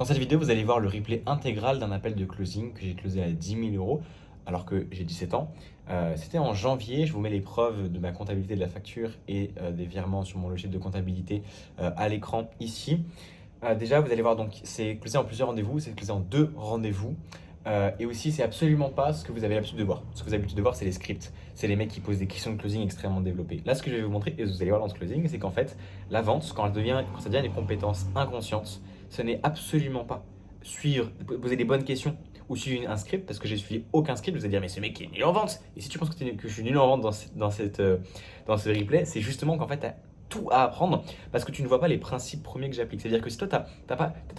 Dans cette vidéo, vous allez voir le replay intégral d'un appel de closing que j'ai closé à 10 000 € alors que j'ai 17 ans. C'était en janvier, je vous mets les preuves de ma comptabilité de la facture et des virements sur mon logiciel de comptabilité à l'écran ici. Déjà, vous allez voir, donc c'est closé en plusieurs rendez-vous, c'est closé en deux rendez-vous. Et aussi, c'est absolument pas ce que vous avez l'habitude de voir. Ce que vous avez l'habitude de voir, c'est les scripts. C'est les mecs qui posent des questions de closing extrêmement développées. Là, ce que je vais vous montrer, et vous allez voir dans ce closing, c'est qu'en fait, la vente, quand ça devient une compétence inconsciente, ce n'est absolument pas suivre, poser les bonnes questions ou suivre un script, parce que j'ai suivi aucun script, vous allez dire, mais ce mec est nul en vente. Et si tu penses que je suis nul en vente dans ce replay, c'est justement qu'en fait, tu as tout à apprendre parce que tu ne vois pas les principes premiers que j'applique. C'est-à-dire que si toi, tu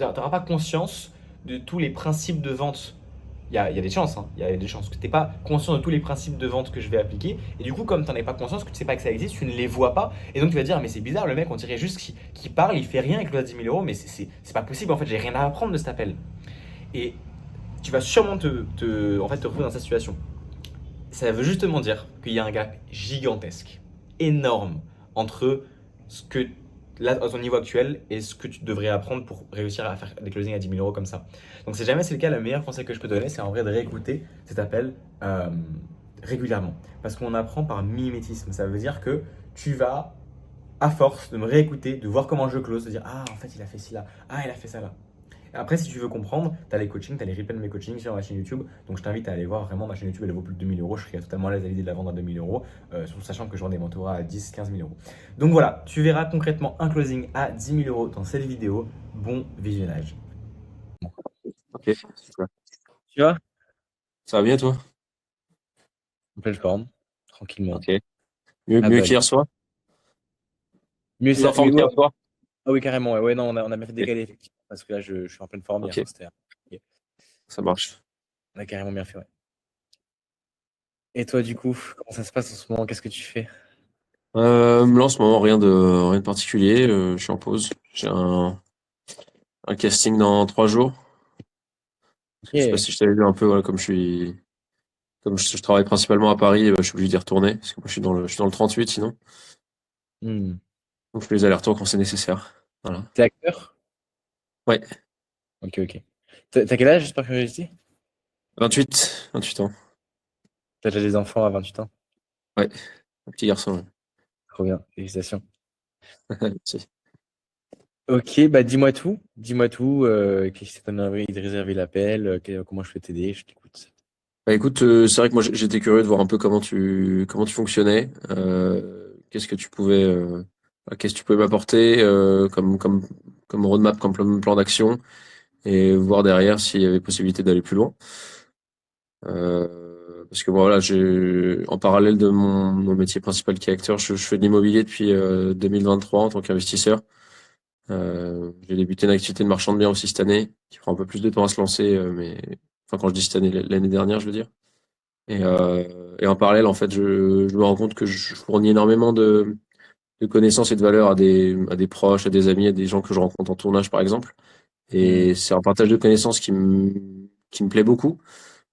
n'auras pas conscience de tous les principes de vente, il y a des chances, hein, il y a des chances que tu n'es pas conscient de tous les principes de vente que je vais appliquer. Et du coup, comme tu n'en es pas conscience, que tu ne sais pas que ça existe, tu ne les vois pas. Et donc tu vas dire, mais c'est bizarre, le mec, on dirait juste qu'il parle, il fait rien avec le 10 000 €, mais c'est pas possible, en fait, j'ai rien à apprendre de cet appel. Et tu vas sûrement en fait, te retrouver dans cette situation. Ça veut justement dire qu'il y a un gap gigantesque, énorme, entre ce que, là, à ton niveau actuel et ce que tu devrais apprendre pour réussir à faire des closings à 10 000 € comme ça. Donc, si jamais c'est le cas, le meilleur conseil que je peux donner, c'est en vrai de réécouter cet appel régulièrement. Parce qu'on apprend par mimétisme. Ça veut dire que tu vas, à force de me réécouter, de voir comment je close, de dire ah, en fait, il a fait ci là, ah, il a fait ça là. Après, si tu veux comprendre, tu as les coachings, tu as les replays de mes coachings sur ma chaîne YouTube. Donc, je t'invite à aller voir vraiment ma chaîne YouTube, elle vaut plus de 2 000 €. Je serais totalement à l'aise à l'idée de la vendre à 2 000 €, surtout sachant que je vends des mentorats à 10 000 à 15 000 €. Donc voilà, tu verras concrètement un closing à 10 000 € dans cette vidéo. Bon visionnage. Ok, super. Tu vois? Ça va bien toi? En pleine forme, tranquillement. Ok. Mieux Bah, qu'hier soir? mieux Plus en ça, forme ouais. qu'hier soir? Ah oui, carrément, ouais. Ouais, non, on a bien fait de Ok, décaler, effectivement, parce que là, je suis en pleine forme hier, ok, hein, c'était OK. ça marche. On a carrément bien fait, ouais. Et toi, du coup, comment ça se passe en ce moment? Qu'est-ce que tu fais? Là en ce moment rien de particulier. Je suis en pause. J'ai un casting dans 3 jours. Parce que je sais pas OK. si je t'avais vu un peu, voilà, comme je travaille principalement à Paris, je suis obligé d'y retourner parce que moi je suis dans le 38 sinon. Mmh. Donc je fais les allers-retours quand c'est nécessaire. Voilà. Tu acteur? Ouais. OK, OK. Tu quel âge, juste par curiosité? 28 ans. T'as déjà des enfants à 28 ans? Ouais. Un petit garçon. Trop bien, félicitations. Ouais. Merci. OK, bah, dis-moi tout. Dis-moi tout, qu'est-ce qui t'a donné envie de réserver l'appel? Comment je peux t'aider? Je t'écoute. Bah écoute, c'est vrai que moi j'étais curieux de voir un peu comment tu fonctionnais, qu'est-ce que tu pouvais qu'est-ce que tu pouvais m'apporter comme roadmap, comme plan d'action, et voir derrière s'il y avait possibilité d'aller plus loin. Parce que bon, voilà, en parallèle de mon métier principal qui est acteur, je fais de l'immobilier depuis 2023 en tant qu'investisseur. J'ai débuté une activité de marchand de biens aussi cette année, qui prend un peu plus de temps à se lancer, mais enfin quand je dis cette année, l'année dernière, je veux dire. Et en parallèle, en fait, je me rends compte que je fournis énormément de connaissances et de valeurs à des proches, à des amis, à des gens que je rencontre en tournage, par exemple. Mmh. Et c'est un partage de connaissances qui me plaît beaucoup.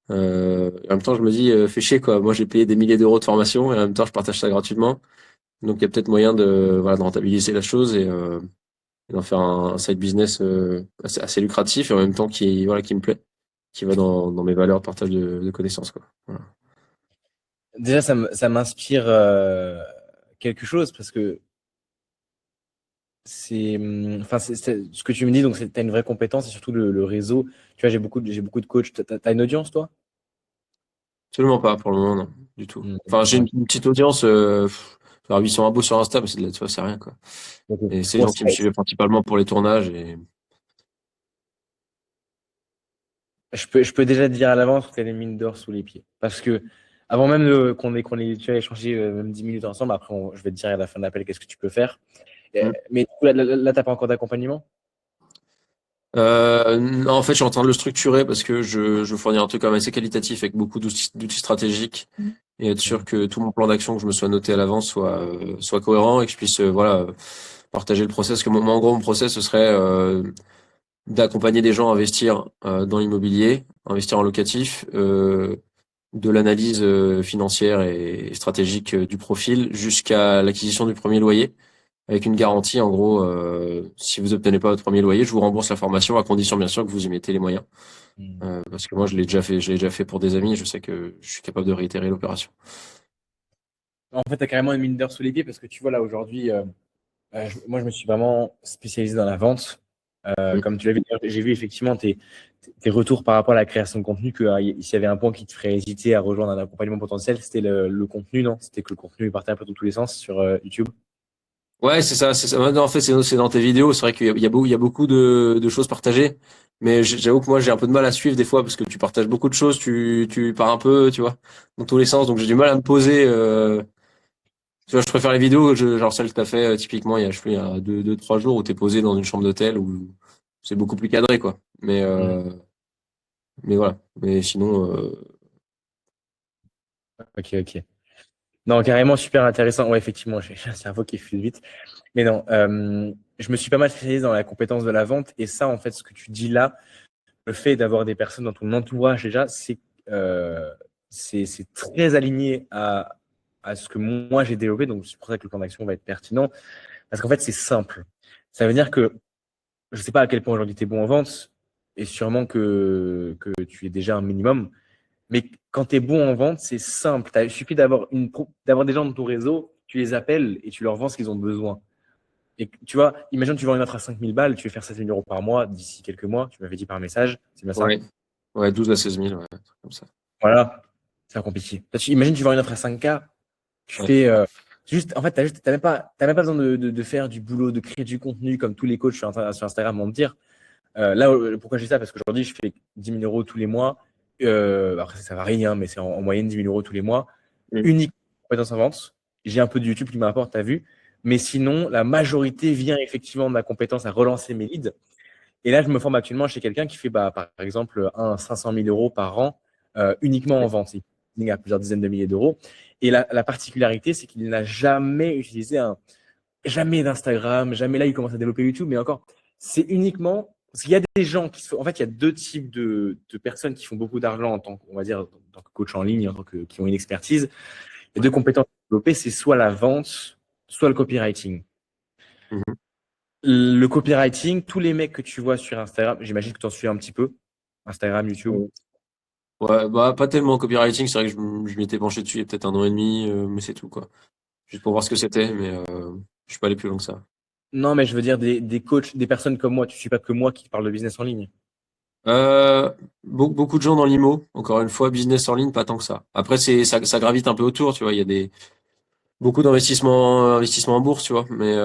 En même temps, je me dis, fais chier, quoi. Moi, j'ai payé des milliers d'euros de formation et en même temps, je partage ça gratuitement. Donc, il y a peut-être moyen voilà, de rentabiliser la chose et d'en faire un side business assez lucratif et en même temps voilà, qui me plaît, qui va dans mes valeurs de partage de connaissances, quoi. Voilà. Déjà, ça m'inspire, quelque chose parce que c'est, enfin, c'est ce que tu me dis, donc tu as une vraie compétence et surtout le réseau. Tu vois, j'ai beaucoup de coachs. Tu as une audience, toi? Absolument pas, pour le moment, non, du tout. Mmh, Enfin, j'ai ouais. une petite audience, genre 800 abos sur Insta, mais tu vois, c'est rien, quoi. OK. Et c'est les Bon, gens qui me suivaient principalement pour les tournages et je peux déjà te dire à l'avance que tu as des mines d'or sous les pieds. Parce que avant même qu'on ait tu vois, échangé même 10 minutes ensemble, après, je vais te dire à la fin de l'appel qu'est-ce que tu peux faire. Hmm. Mais du coup, là, tu n'as pas encore d'accompagnement? Non, en fait, je suis en train de le structurer parce que je veux fournir un truc quand même assez qualitatif avec beaucoup d'outils stratégiques et être sûr Mmh. que tout mon plan d'action que je me sois noté à l'avance soit cohérent et que je puisse, voilà, partager le process. Parce que en gros, mon process, ce serait d'accompagner des gens à investir dans l'immobilier, investir en locatif, de l'analyse financière et stratégique du profil jusqu'à l'acquisition du premier loyer, avec une garantie, en gros, si vous obtenez pas votre premier loyer, je vous rembourse la formation à condition bien sûr que vous y mettez les moyens. Parce que moi, je l'ai déjà fait pour des amis, je sais que je suis capable de réitérer l'opération. En fait, tu as carrément une mine d'or sous les pieds parce que tu vois, là, aujourd'hui, moi, je me suis vraiment spécialisé dans la vente. Mm. Comme tu l'as vu, j'ai vu effectivement tes retours par rapport à la création de contenu, que s'il y avait un point qui te ferait hésiter à rejoindre un accompagnement potentiel, c'était le contenu, non? C'était que le contenu partait un peu dans tous les sens sur YouTube. Ouais, c'est ça, c'est ça. Ouais, non, en fait, c'est dans tes vidéos. C'est vrai qu'il y a beaucoup de choses partagées. Mais j'avoue que moi, j'ai un peu de mal à suivre des fois parce que tu partages beaucoup de choses, tu pars un peu, tu vois, dans tous les sens. Donc, j'ai du mal à me poser. Tu vois, je préfère les vidéos, genre celle que t'as fait typiquement il y a, je sais plus, il y a 3 jours où t'es posé dans une chambre d'hôtel où c'est beaucoup plus cadré, quoi. Mm. Mais voilà. Mais sinon, Ok, ok. Non, carrément super intéressant. Ouais, effectivement, j'ai un cerveau qui fuse vite. Mais non, je me suis pas mal spécialisé dans la compétence de la vente. Et ça, en fait, ce que tu dis là, le fait d'avoir des personnes dans ton entourage déjà, euh, c'est très aligné à ce que moi j'ai développé. Donc, c'est pour ça que le plan d'action va être pertinent. Parce qu'en fait, c'est simple. Ça veut dire que je ne sais pas à quel point aujourd'hui tu es bon en vente, et sûrement que tu es déjà un minimum. Mais quand tu es bon en vente, c'est simple. Il suffit d'avoir des gens dans ton réseau, tu les appelles et tu leur vends ce qu'ils ont besoin. Et tu vois, imagine tu vends une offre à 5 000 balles, tu veux faire 7 000 euros par mois d'ici quelques mois, tu m'avais dit par message, c'est bien ça? ouais. Ouais, 12 à 16 000, ouais, un truc comme ça. Voilà, c'est pas compliqué. Imagine tu vends une offre à 5K, tu Ouais. fais juste, en fait, t'as même pas besoin de faire du boulot, de créer du contenu comme tous les coachs sur Instagram vont te dire. Là, pourquoi je dis ça? Parce qu'aujourd'hui, je fais 10 000 euros tous les mois. Après, ça varie, hein, mais c'est en moyenne 10 000 euros tous les mois. Mm. Unique compétence en vente. J'ai un peu de YouTube qui m'apporte, t'as vu. Mais sinon, la majorité vient effectivement de ma compétence à relancer mes leads. Et là, je me forme actuellement chez quelqu'un qui fait, bah, par exemple, 500 000 euros par an uniquement en vente. Il a plusieurs dizaines de milliers d'euros. Et la particularité, c'est qu'il n'a jamais utilisé jamais d'Instagram, jamais là, il commence à développer YouTube, mais encore, c'est uniquement parce qu'il y a des gens en fait, il y a deux types de personnes qui font beaucoup d'argent en tant que, on va dire, en tant que coach en ligne, qui ont une expertise. Les deux compétences à développer, c'est soit la vente, soit le copywriting. Mhm. Le copywriting, tous les mecs que tu vois sur Instagram, j'imagine que tu en suis un petit peu, Instagram, YouTube. Ouais, bah, pas tellement copywriting, c'est vrai que je m'y étais penché dessus il y a peut-être 1 an et demi, mais c'est tout, quoi. Juste pour voir ce que c'était, mais je suis pas allé plus loin que ça. Non, mais je veux dire des coachs, des personnes comme moi. Tu ne suis pas que moi qui parle de business en ligne. Beaucoup de gens dans l'IMO, encore une fois, business en ligne, pas tant que ça. Après, ça gravite un peu autour, tu vois, il y a beaucoup investissements en bourse, tu vois, mais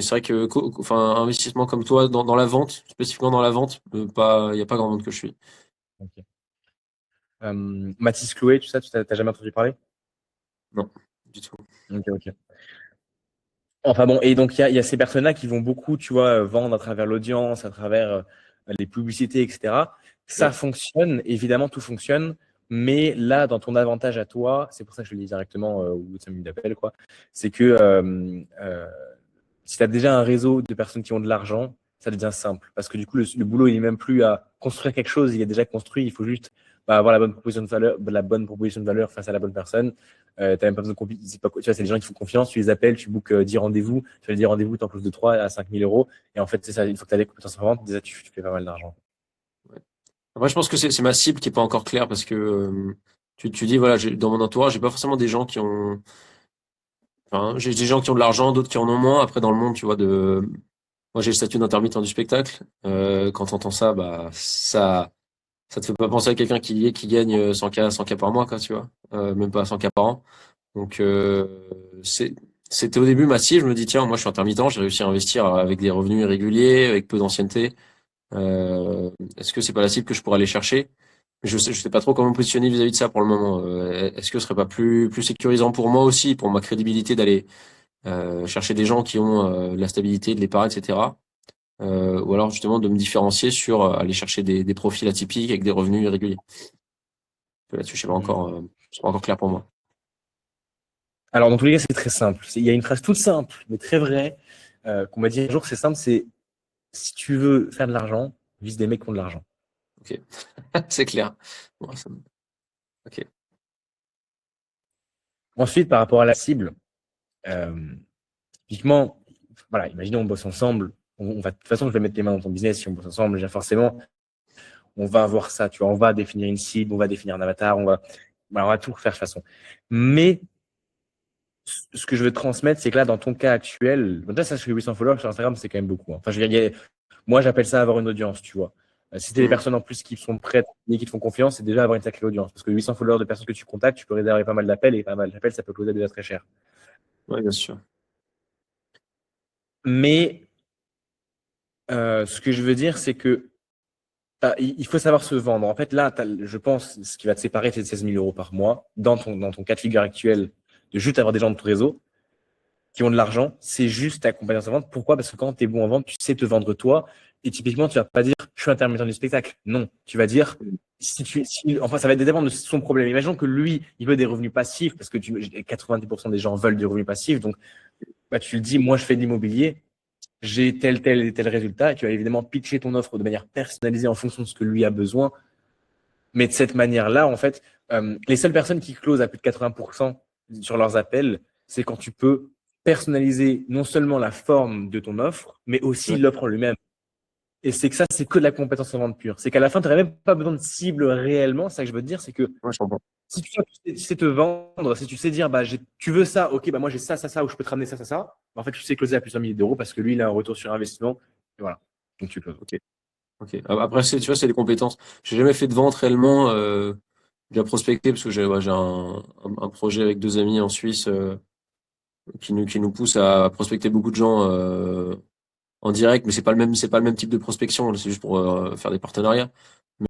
c'est vrai que, enfin, investissement comme toi dans la vente, spécifiquement dans la vente, il y a pas grand monde que je suis. Ok. Mathis Chloé, tout ça, tu t'as jamais entendu parler? Non, du tout. Ok, ok. Enfin bon, et donc il y a ces personnes-là qui vont beaucoup, tu vois, vendre à travers l'audience, à travers les publicités, etc. Ça Ouais. fonctionne, évidemment, tout fonctionne, mais là, dans ton avantage à toi, c'est pour ça que je le dis directement, ou ça m'appelle, quoi, c'est que si tu as déjà un réseau de personnes qui ont de l'argent, ça devient simple. Parce que du coup, le boulot, il n'est même plus à construire quelque chose, il est déjà construit, il faut juste bah, avoir la bonne proposition de valeur face à la bonne personne. T'as même pas besoin de c'est pas, tu vois, c'est des gens qui font confiance, tu les appelles, tu bookes 10 rendez-vous, tu fais 10 rendez-vous, tu en closes de 3 à 5 000 euros. Et en fait, c'est ça, une fois que tu as des compétences en vente, déjà, tu fais pas mal d'argent. Ouais. Après, je pense que c'est ma cible qui est pas encore claire parce que tu dis, voilà, dans mon entourage, j'ai pas forcément des gens qui ont, enfin, j'ai des gens qui ont de l'argent, d'autres qui en ont moins. Après, dans le monde, tu vois, moi, j'ai le statut d'intermittent du spectacle. Quand t'entends ça, bah, ça te fait pas penser à quelqu'un qui gagne 100K par mois, quoi, tu vois. Même pas 100K par an. Donc, c'était au début ma cible. Je me dis, tiens, moi, je suis intermittent, j'ai réussi à investir avec des revenus irréguliers, avec peu d'ancienneté. Est-ce que c'est pas la cible que je pourrais aller chercher? Je sais pas trop comment me positionner vis-à-vis de ça pour le moment. Est-ce que ce serait pas plus sécurisant pour moi aussi, pour ma crédibilité d'aller chercher des gens qui ont de la stabilité, de l'épargne, etc. Ou alors justement de me différencier sur aller chercher des profils atypiques avec des revenus irréguliers. Là-dessus, c'est pas encore clair pour moi. Alors, dans tous les cas, c'est très simple. Il y a une phrase toute simple, mais très vraie, qu'on m'a dit un jour, c'est simple, c'est si tu veux faire de l'argent, vise des mecs qui ont de l'argent. Ok, c'est clair. Bon, ok. Ensuite, par rapport à la cible, euh, typiquement, voilà, imaginons on bosse ensemble, de toute façon, je vais mettre les mains dans ton business si on bosse ensemble, déjà forcément, on va avoir ça, tu vois, on va définir une cible, on va définir un avatar, on va tout refaire de toute façon. Mais ce que je veux te transmettre, c'est que là, dans ton cas actuel, déjà, ça, sur 800 followers sur Instagram, c'est quand même beaucoup, hein. Enfin, je veux dire, moi, j'appelle ça avoir une audience, tu vois. Si t'es des personnes en plus qui sont prêtes et qui te font confiance, c'est déjà avoir une sacrée audience. Parce que 800 followers de personnes que tu contactes, tu peux réserver pas mal d'appels et pas mal d'appels, ça peut causer déjà très cher. Ouais, bien sûr. Mais ce que je veux dire, c'est que il faut savoir se vendre. En fait, là, je pense, ce qui va te séparer, c'est 16 000 euros par mois dans ton cas de figure actuel, de juste avoir des gens de ton réseau qui ont de l'argent, c'est juste ta compétence en vente. Pourquoi? Parce que quand tu es bon en vente, tu sais te vendre toi. Et typiquement, tu vas pas dire je suis intermittent du spectacle. Non, tu vas dire enfin, ça va dépendre de son problème. Imaginons que lui, il veut des revenus passifs parce que 90% des gens veulent des revenus passifs. Donc, bah, tu le dis, moi, je fais de l'immobilier, j'ai tel et tel résultat. Et tu vas évidemment pitcher ton offre de manière personnalisée en fonction de ce que lui a besoin. Mais de cette manière-là, en fait, les seules personnes qui closent à plus de 80% sur leurs appels, c'est quand tu peux personnaliser non seulement la forme de ton offre, mais aussi Ouais, l'offre en lui-même. Et c'est que ça, c'est que de la compétence en vente pure. C'est qu'à la fin, tu n'aurais même pas besoin de cible réellement. C'est ça que je veux te dire, c'est que ouais, je comprends. si tu sais te vendre, si tu sais dire, bah, tu veux ça, ok, bah, moi j'ai ça, ou je peux te ramener ça, bah, en fait, tu sais closer à plusieurs milliers d'euros parce que lui, il a un retour sur investissement. Et voilà. Donc, tu closes. Ok. Ok. Après, tu vois, c'est des compétences. J'ai jamais fait de vente réellement. J'ai déjà prospecté parce que j'ai un projet avec deux amis en Suisse qui nous pousse à prospecter beaucoup de gens en direct, mais c'est pas le même type de prospection. C'est juste pour faire des partenariats.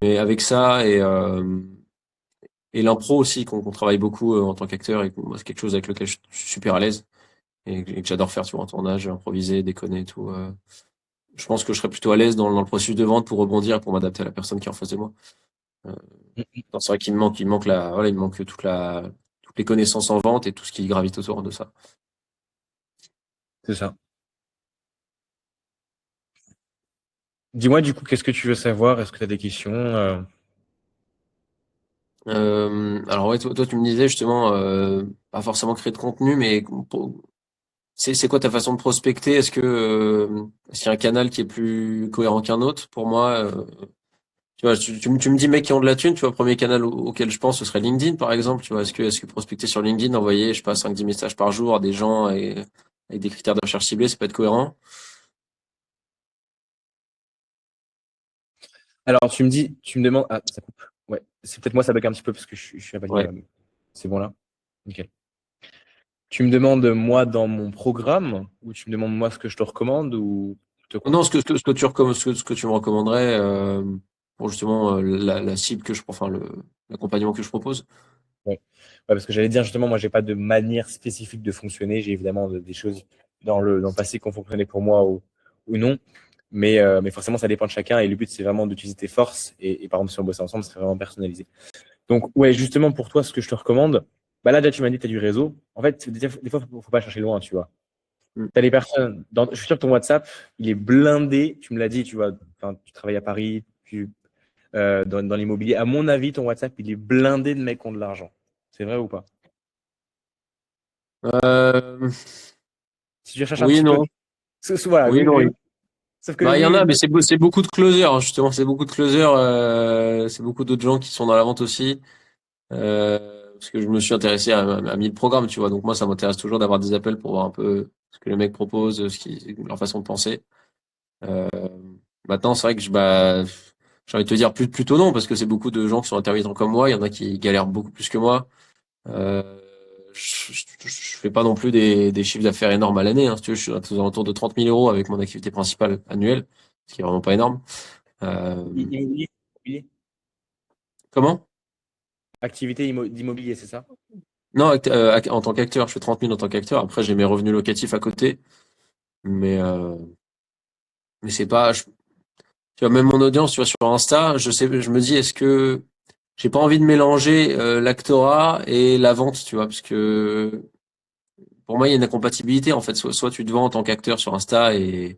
Mais avec ça et l'impro aussi qu'on travaille beaucoup en tant qu'acteur et que moi, c'est quelque chose avec lequel je suis super à l'aise et que j'adore faire, tu vois, en tournage, improviser, déconner, et tout. Je pense que je serais plutôt à l'aise dans le processus de vente pour rebondir, pour m'adapter à la personne qui est en face de moi. Euh, non, c'est vrai il me manque voilà, il me manque toutes les connaissances en vente et tout ce qui gravite autour de ça. C'est ça. Dis-moi, du coup, qu'est-ce que tu veux savoir? Est-ce que tu as des questions? Alors ouais, toi, tu me disais justement, pas forcément créer de contenu, mais c'est quoi ta façon de prospecter? Est-ce qu'il y a un canal qui est plus cohérent qu'un autre? Pour moi, tu vois, tu me dis mecs qui ont de la thune, tu vois, premier canal auquel je pense, ce serait LinkedIn, par exemple, tu vois. Est-ce que prospecter sur LinkedIn, envoyer, je sais pas, 5-10 messages par jour à des gens avec des critères de recherche ciblés, ça peut être cohérent? Alors, tu me demandes. Ah, ça coupe. Ouais, c'est peut-être moi, ça bug un petit peu parce que je suis avalé. Ouais. C'est bon là? Ok. Tu me demandes, moi, dans mon programme, ou tu me demandes, moi, ce que je te recommande, ou te quoi? Non, ce que tu me recommanderais, pour justement, la cible enfin, l'accompagnement que je propose. Ouais. Ouais, parce que j'allais dire, justement, moi, j'ai pas de manière spécifique de fonctionner. J'ai évidemment des choses dans le passé qui ont fonctionné pour moi ou non. Mais forcément, ça dépend de chacun. Et le but, c'est vraiment d'utiliser tes forces. Et par exemple, si on bosse ensemble, c'est vraiment personnalisé. Donc, ouais, justement, pour toi, ce que je te recommande, bah là, déjà, tu m'as dit que tu as du réseau. En fait, des fois, faut pas chercher loin, tu vois. Mm. Tu as des personnes, je suis sûr que ton WhatsApp, il est blindé. Tu me l'as dit, tu vois, enfin, tu travailles à Paris, dans l'immobilier. À mon avis, ton WhatsApp, il est blindé de mecs qui ont de l'argent. C'est vrai ou pas? Euh, Si tu recherches un oui, petit peu. non. Voilà, Oui, non. sauf que Bah, il y en a, lui, mais c'est beaucoup de closers, hein, justement. C'est beaucoup de closers, c'est beaucoup d'autres gens qui sont dans la vente aussi. Parce que je me suis intéressé à 1000 programmes, tu vois. Donc, moi, ça m'intéresse toujours d'avoir des appels pour voir un peu ce que les mecs proposent, leur façon de penser. Euh, Maintenant, c'est vrai que j'ai envie de te dire plutôt non, parce que c'est beaucoup de gens qui sont intermittents comme moi. Il y en a qui galèrent beaucoup plus que moi. Euh, je fais pas non plus des chiffres d'affaires énormes à l'année, hein. Si tu veux, je suis aux alentours de 30 000 euros avec mon activité principale annuelle, ce qui est vraiment pas énorme. Euh, immobilier, Comment? activité d'immobilier, c'est ça? Non, en tant qu'acteur, je fais 30 000 en tant qu'acteur. Après, j'ai mes revenus locatifs à côté, mais euh, mais c'est pas. Tu vois, même mon audience, tu vois, sur Insta, je me dis, est-ce que j'ai pas envie de mélanger l'actorat et la vente, tu vois, parce que pour moi, il y a une incompatibilité en fait. Soit tu te vends en tant qu'acteur sur Insta et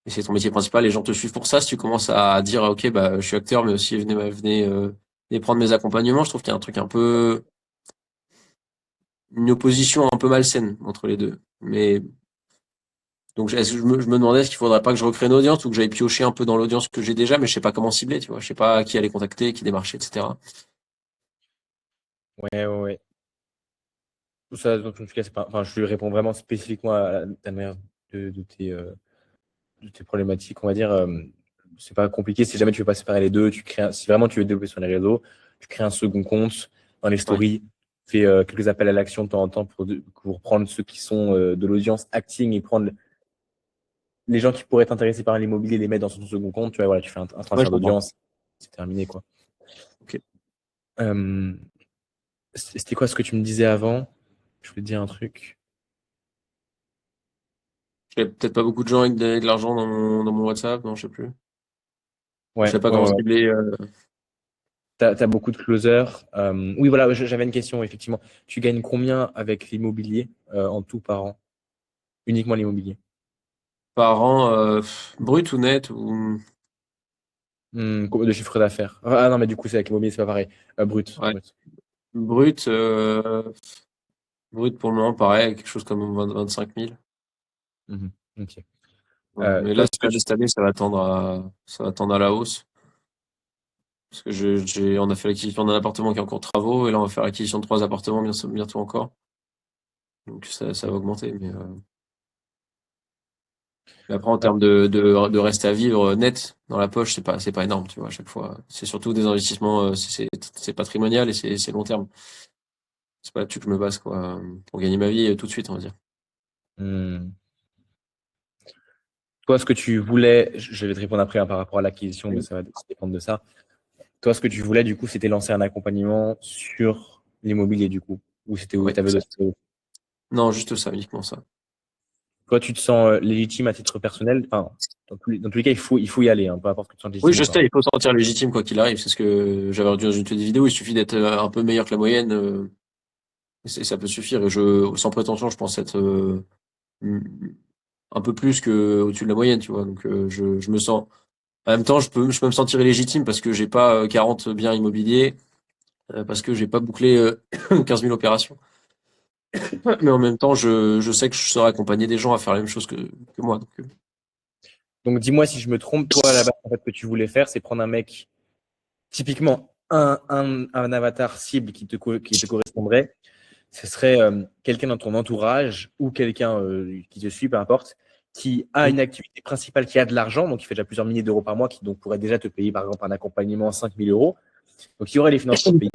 c'est ton métier principal, les gens te suivent pour ça. Si tu commences à dire, ok, bah, je suis acteur, mais aussi venez prendre mes accompagnements, je trouve qu'il y a un truc un peu, une opposition un peu malsaine entre les deux. Mais Donc, je me demandais est-ce qu'il faudrait pas que je recrée une audience ou que j'aille piocher un peu dans l'audience que j'ai déjà, mais je sais pas comment cibler, tu vois. Je sais pas qui aller contacter, qui démarcher, etc. Ouais, ouais, ouais. Ça, dans tout cas, c'est pas. Enfin, je lui réponds vraiment spécifiquement à la manière de tes problématiques, on va dire. C'est pas compliqué. Si jamais tu veux pas séparer les deux, si vraiment tu veux te développer sur les réseaux, tu crées un second compte dans les Ouais. stories, fais quelques appels à l'action de temps en temps pour prendre ceux qui sont de l'audience acting et prendre les gens qui pourraient être intéressés par l'immobilier, les mettre dans son second compte. Tu vois, voilà, tu fais un Ouais, je transfert comprends. d'audience, c'est terminé, quoi. Ok. Euh, C'était quoi ce que tu me disais avant? Je voulais te dire un truc. J'ai peut-être pas beaucoup de gens avec de l'argent dans mon WhatsApp, non, je sais plus. Je Ouais, sais pas ouais, comment ouais. cibler. T'as beaucoup de closers. Oui, voilà, j'avais une question, effectivement. Tu gagnes combien avec l'immobilier en tout par an? Uniquement l'immobilier. Par an, brut ou net ou De chiffre d'affaires. Ah non, mais du coup, c'est avec l'immobilier, c'est pas pareil. Brut, ouais, brut. brut, brut pour le moment, pareil, quelque chose comme 25 000. Mhm. Ok. Voilà. Mais là, Toi, ce que cette année, ça va tendre à la hausse. Parce que on a fait l'acquisition d'un appartement qui est encore en travaux, et là, on va faire l'acquisition de 3 appartements bientôt encore. Donc, ça va augmenter. Mais après, en ouais. termes de reste à vivre net dans la poche, c'est pas énorme, tu vois, à chaque fois. C'est surtout des investissements, c'est patrimonial et c'est long terme. C'est pas là-dessus que je me base, quoi, pour gagner ma vie tout de suite, on va dire. Hmm. Toi, ce que tu voulais, je vais te répondre après hein, par rapport à l'acquisition, mais ça va dépendre de ça. Toi, ce que tu voulais, du coup, c'était lancer un accompagnement sur l'immobilier, du coup. Ou c'était où Ouais, tu avais d'autres. exact. Non, juste ça, uniquement ça. Toi, tu te sens légitime à titre personnel. Enfin, dans tous les cas, il faut y aller, hein, peu importe que tu te sentes Oui, légitime je ou pas. sais, il faut se sentir légitime quoi qu'il arrive. C'est ce que j'avais redit dans une de vidéo. Il suffit d'être un peu meilleur que la moyenne. Ça peut suffire. Et sans prétention, je pense être un peu plus que au-dessus de la moyenne, tu vois. Donc, je me sens. En même temps, je peux me sentir illégitime parce que j'ai pas 40 biens immobiliers, parce que j'ai pas bouclé 15 000 opérations. Mais en même temps, je sais que je saurais accompagner des gens à faire la même chose que moi. Donc, Donc, dis-moi si je me trompe. Toi, à la base, en fait, ce que tu voulais faire, c'est prendre un mec, typiquement, un avatar cible qui te correspondrait. Ce serait quelqu'un dans ton entourage ou quelqu'un qui te suit, peu importe, qui a une activité principale, qui a de l'argent, donc qui fait déjà plusieurs milliers d'euros par mois, qui donc pourrait déjà te payer, par exemple, un accompagnement à 5 000 euros. Donc, il y aurait les finances pour te payer,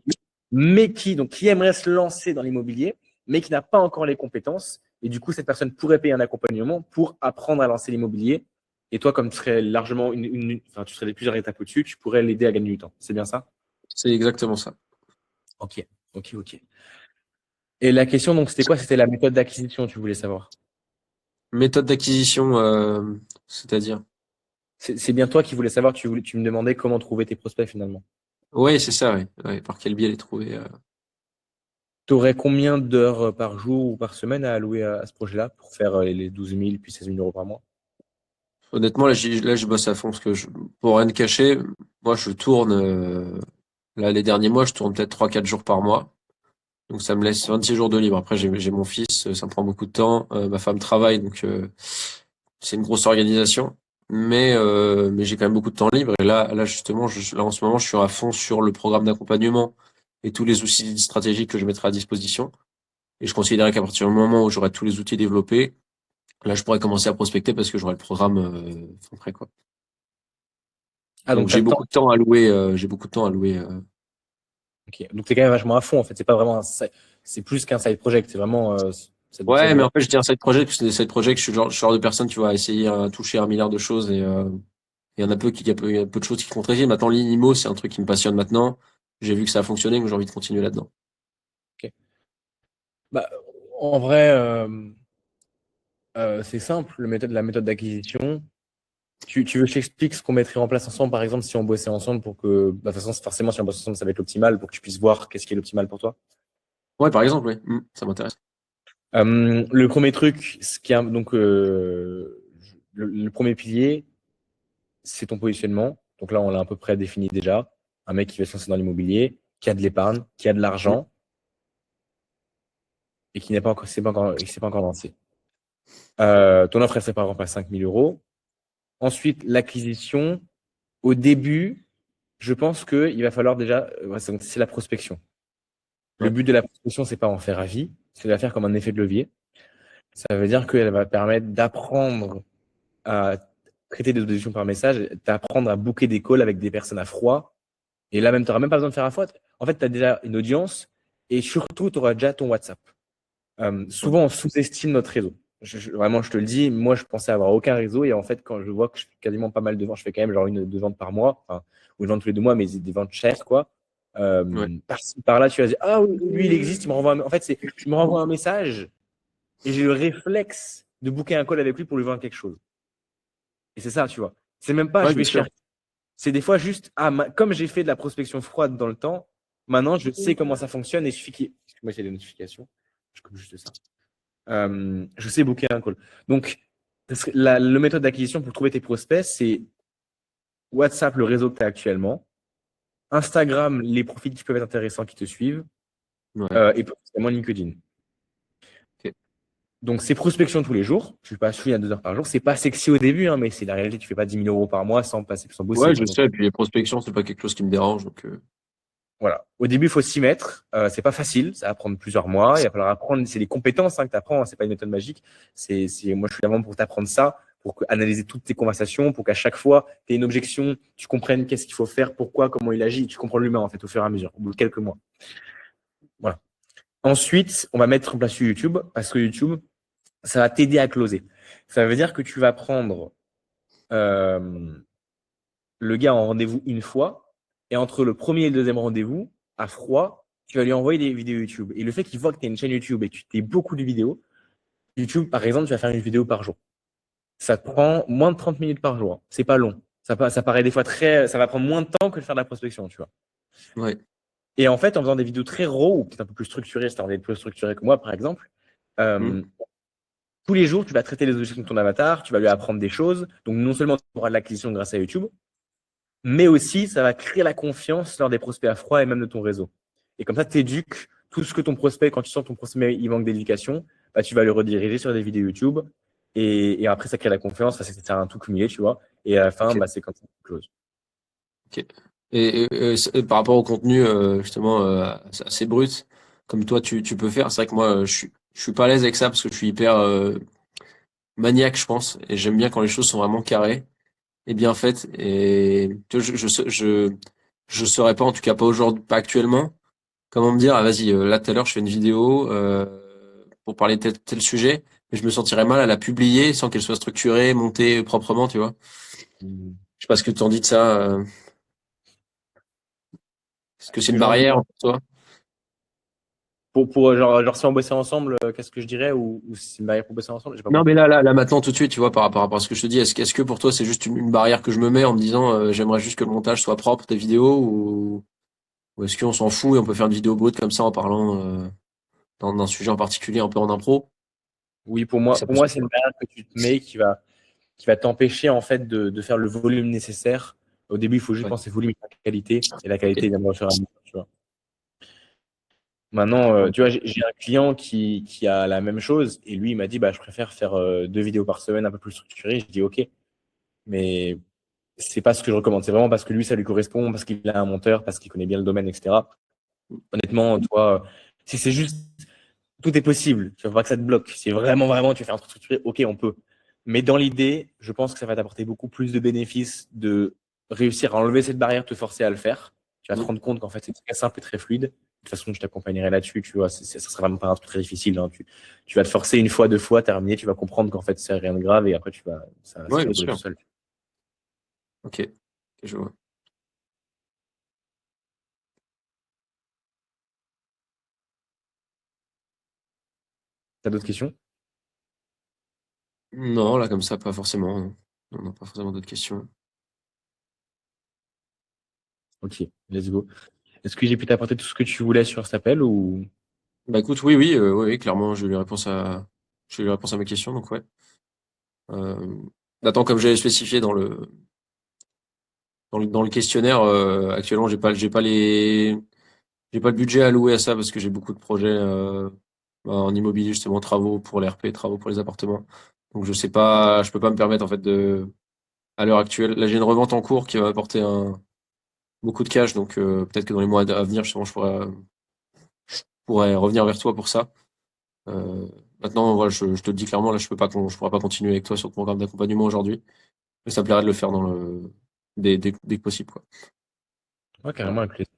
mais qui aimerait se lancer dans l'immobilier, mais qui n'a pas encore les compétences. Et du coup, cette personne pourrait payer un accompagnement pour apprendre à lancer l'immobilier. Et toi, comme tu serais largement enfin, tu serais plusieurs étapes au-dessus, tu pourrais l'aider à gagner du temps. C'est bien ça? c'est exactement ça. Ok, ok, ok. Et la question, donc, c'était quoi? C'était la méthode d'acquisition, tu voulais savoir. Méthode d'acquisition, c'est-à-dire. C'est bien toi qui voulais savoir, tu me demandais comment trouver tes prospects finalement. Ouais, c'est ça, ouais. Ouais, par quel biais les trouver. Tu aurais combien d'heures par jour ou par semaine à allouer à ce projet-là pour faire les 12 000 puis 16 000 euros par mois? Honnêtement, là, je bosse à fond parce que pour rien te cacher, moi, je tourne, là, les derniers mois, je tourne peut-être 3-4 jours par mois. Donc, ça me laisse 26 jours de libre. Après, j'ai mon fils, ça me prend beaucoup de temps. Ma femme travaille, donc, c'est une grosse organisation. Mais j'ai quand même beaucoup de temps libre. Et là, justement, là, en ce moment, je suis à fond sur le programme d'accompagnement et tous les outils stratégiques que je mettrai à disposition. Et je considère qu'à partir du moment où j'aurai tous les outils développés, là, je pourrais commencer à prospecter parce que j'aurai le programme prêt, quoi. Ah, Donc donc tu as j'ai le temps. beaucoup de temps à louer. J'ai beaucoup de temps à louer. Ok. Donc tu es quand même vachement à fond en fait. C'est pas vraiment c'est plus qu'un side project. C'est vraiment ça Ouais, mais devient. en fait, je dis un side project parce que des side projects, je suis le genre de personne, tu vois, à essayer à toucher 1 milliard de choses et il y en a peu il y a peu de choses qui font très Maintenant, l'IMO, c'est un truc qui me passionne maintenant. J'ai vu que ça a fonctionné, donc j'ai envie de continuer là-dedans. Ok. Bah, en vrai, c'est simple, la méthode d'acquisition. Tu veux que je t'explique ce qu'on mettrait en place ensemble, par exemple, si on bossait ensemble pour que, bah, de toute façon, forcément, si on bosse ensemble, ça va être l'optimal pour que tu puisses voir qu'est-ce qui est l'optimal pour toi. Ouais, par exemple, oui. Ça m'intéresse. Le premier truc, ce qui est, donc, le premier pilier, c'est ton positionnement. Donc là, on l'a à peu près défini déjà. Un mec qui va se lancer dans l'immobilier, qui a de l'épargne, qui a de Mm. l'argent et qui n'est pas encore, qui s'est pas encore lancé. Ton offre, elle serait par exemple à 5 000 euros. Ensuite, l'acquisition. Au début, je pense qu'il va falloir déjà, c'est la prospection. Le Ouais. but de la prospection, c'est pas en faire à vie, c'est de la faire comme un effet de levier. Ça veut dire qu'elle va permettre d'apprendre à traiter des auditions par message, d'apprendre à booker des calls avec des personnes à froid. Et là, même, tu n'auras même pas besoin de faire à froid. En fait, tu as déjà une audience et surtout, tu auras déjà ton WhatsApp. Ouais. Souvent, on sous-estime notre réseau. Vraiment, je te le dis, moi, je pensais avoir aucun réseau. Et en fait, quand je vois que je fais quasiment pas mal de ventes, je fais quand même genre 1 ou 2 ventes par mois, enfin, ou une vente tous les 2 mois, mais des ventes chères, quoi. Ouais. Par-ci, par-là, tu vas dire, ah oui, lui, il existe, il me renvoie en fait, je me renvoie un message et j'ai le réflexe de booker un call avec lui pour lui vendre quelque chose. Et c'est ça, tu vois. C'est même pas, Ouais, je bien vais sûr. chercher. C'est des fois juste, comme j'ai fait de la prospection froide dans le temps, maintenant, je sais comment ça fonctionne et il suffit qu'il. Excuse-moi, il y a des notifications. Je coupe juste ça. Je sais booker un call. Donc, le méthode d'acquisition pour trouver tes prospects, c'est WhatsApp, le réseau que tu as actuellement, Instagram, les profils qui peuvent être intéressants qui te suivent, Ouais. et potentiellement LinkedIn. Ok. Donc, c'est prospection tous les jours. Tu passes 1 à 2 heures par jour. C'est pas sexy au début, hein, mais c'est la réalité. Tu fais pas 10 000 euros par mois sans passer, sans bosser, Ouais, quoi. je Donc, sais. Et puis les prospections, c'est pas quelque chose qui me dérange. Donc, voilà. Au début, il faut s'y mettre. C'est pas facile. Ça va prendre plusieurs mois. Il va falloir apprendre. C'est des compétences que tu apprends. C'est pas une méthode magique. Moi, je suis là vraiment pour t'apprendre ça, pour analyser toutes tes conversations, pour qu'à chaque fois, tu aies une objection, tu comprennes qu'est-ce qu'il faut faire, pourquoi, comment il agit. Tu comprends l'humain, en fait, au fur et à mesure, au bout de quelques mois. Voilà. Ensuite, on va mettre en place sur YouTube, parce que YouTube, ça va t'aider à closer. Ça veut dire que tu vas prendre euh, le gars en rendez-vous une fois, et entre le premier et le deuxième rendez-vous, à froid, tu vas lui envoyer des vidéos YouTube. Et le fait qu'il voit que tu as une chaîne YouTube et que tu fais beaucoup de vidéos, YouTube, par exemple, tu vas faire une vidéo par jour. Ça te prend moins de 30 minutes par jour, hein. C'est pas long. Ça paraît des fois très. Ça va prendre moins de temps que de faire de la prospection, tu vois. ouais. Et en fait, en faisant des vidéos très raw, ou peut-être un peu plus structurées, c'est-à-dire des plus structurées que moi, par exemple, Hmm. euh, tous les jours, tu vas traiter les objectifs de ton avatar, tu vas lui apprendre des choses. Donc, non seulement tu auras de l'acquisition grâce à YouTube, mais aussi ça va créer la confiance lors des prospects à froid et même de ton réseau. Et comme ça, tu éduques tout ce que ton prospect, quand tu sens que ton prospect il manque d'éducation, bah, tu vas le rediriger sur des vidéos YouTube. Et après, ça crée la confiance, parce que c'est un tout cumulé, tu vois. Et à la fin, Ok. bah, c'est comme ça que tu closes. Ok. Et par rapport au contenu, justement, assez brut, comme toi, tu peux faire, c'est vrai que moi, je suis pas à l'aise avec ça parce que je suis hyper maniaque, je pense, et j'aime bien quand les choses sont vraiment carrées et bien faites. Et tu vois, je saurais pas, en tout cas pas aujourd'hui, pas actuellement, comment me dire, ah, vas-y, là tout à l'heure, je fais une vidéo pour parler de tel sujet, mais je me sentirais mal à la publier sans qu'elle soit structurée, montée proprement, tu vois. Je sais pas ce que tu en dis de ça. Est-ce que Ce c'est que une j'ai envie de barrière dire, pour toi? genre, si on bossait ensemble, qu'est-ce que je dirais, ou si c'est une barrière pour bosser ensemble, j'ai pas Non, mais compris. là, maintenant, tout de suite, tu vois, par rapport à ce que je te dis, est-ce que pour toi, c'est juste une barrière que je me mets en me disant, j'aimerais juste que le montage soit propre des vidéos, ou est-ce qu'on s'en fout et on peut faire une vidéo brute comme ça en parlant d'un sujet en particulier, un peu en impro, Oui, et que ça pour peut moi, se c'est une faire. barrière que tu te mets qui va t'empêcher en fait de faire le volume nécessaire. Au début, il faut juste Ouais, penser volume et qualité, et la qualité ok, viendra au fur et à mesure, tu vois. Maintenant, ouais, tu vois, j'ai un client qui a la même chose, et lui, il m'a dit, bah, je préfère faire 2 vidéos par semaine un peu plus structurées. Je dis, OK, mais c'est pas ce que je recommande. C'est vraiment parce que lui, ça lui correspond, parce qu'il a un monteur, parce qu'il connaît bien le domaine, etc. Honnêtement, toi, si c'est juste, tout est possible. Tu vas pas que ça te bloque. Si vraiment, vraiment, tu veux faire un truc structuré, OK, on peut. Mais dans l'idée, je pense que ça va t'apporter beaucoup plus de bénéfices de réussir à enlever cette barrière, te forcer à le faire. Tu vas te Mm. rendre compte qu'en fait, c'est très simple et très fluide. De toute façon, je t'accompagnerai là-dessus. Tu vois, ça sera vraiment pas un truc très difficile, hein. Tu vas te forcer une fois, 2 fois, terminer. Tu vas comprendre qu'en fait, c'est rien de grave et après, ça Ouais, va bien dérouler tout sûr. seul. Ok, ok, je vois. T'as d'autres questions? Non, là, comme ça, pas forcément, hein. Non, non, pas forcément d'autres questions. Ok, let's go. Est-ce que j'ai pu t'apporter tout ce que tu voulais sur cet appel ou? Bah écoute, oui, oui, oui, clairement, j'ai eu les réponses à mes questions, donc ouais. Euh, Attends, comme j'avais spécifié dans le questionnaire, actuellement, j'ai pas le budget alloué à ça parce que j'ai beaucoup de projets en immobilier, justement, travaux pour les RP, travaux pour les appartements. Donc je sais pas, je peux pas me permettre en fait à l'heure actuelle. Là, j'ai une revente en cours qui va m'apporter beaucoup de cash, donc peut-être que dans les mois à venir, justement, pourrais revenir vers toi pour ça. Euh, Maintenant, voilà, je te le dis clairement, là, je pourrais pas continuer avec toi sur le programme d'accompagnement aujourd'hui, mais ça me plairait de le faire dès que possible, quoi. Ouais, Voilà. carrément, avec plaisir.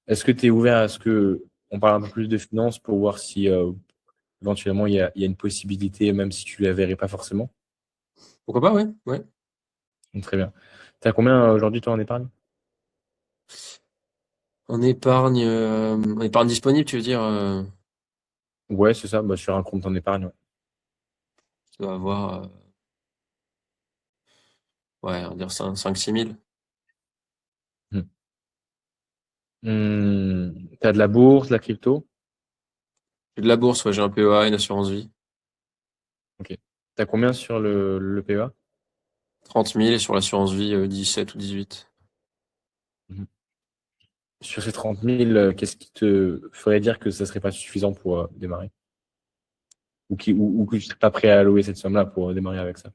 Est-ce que tu es ouvert à ce que on parle un peu plus de finances pour voir si éventuellement il y a une possibilité, même si tu la verrais pas forcément? Pourquoi pas, ouais, ouais. Donc, très bien. Tu as combien aujourd'hui, toi, en épargne? En épargne disponible, tu veux dire, Ouais, c'est ça, bah, sur un compte en épargne. Ouais. tu dois avoir, ouais, on va dire 5-6 000. T'as de la bourse, de la crypto? J'ai de la bourse, ouais, j'ai un PEA, une assurance vie. Ok. T'as combien sur le PEA? 30 000 et sur l'assurance vie, 17 ou 18. Mhm. Sur ces 30 000, qu'est-ce qui te ferait dire que ça serait pas suffisant pour démarrer? Ou que tu serais pas prêt à allouer cette somme-là pour démarrer avec ça?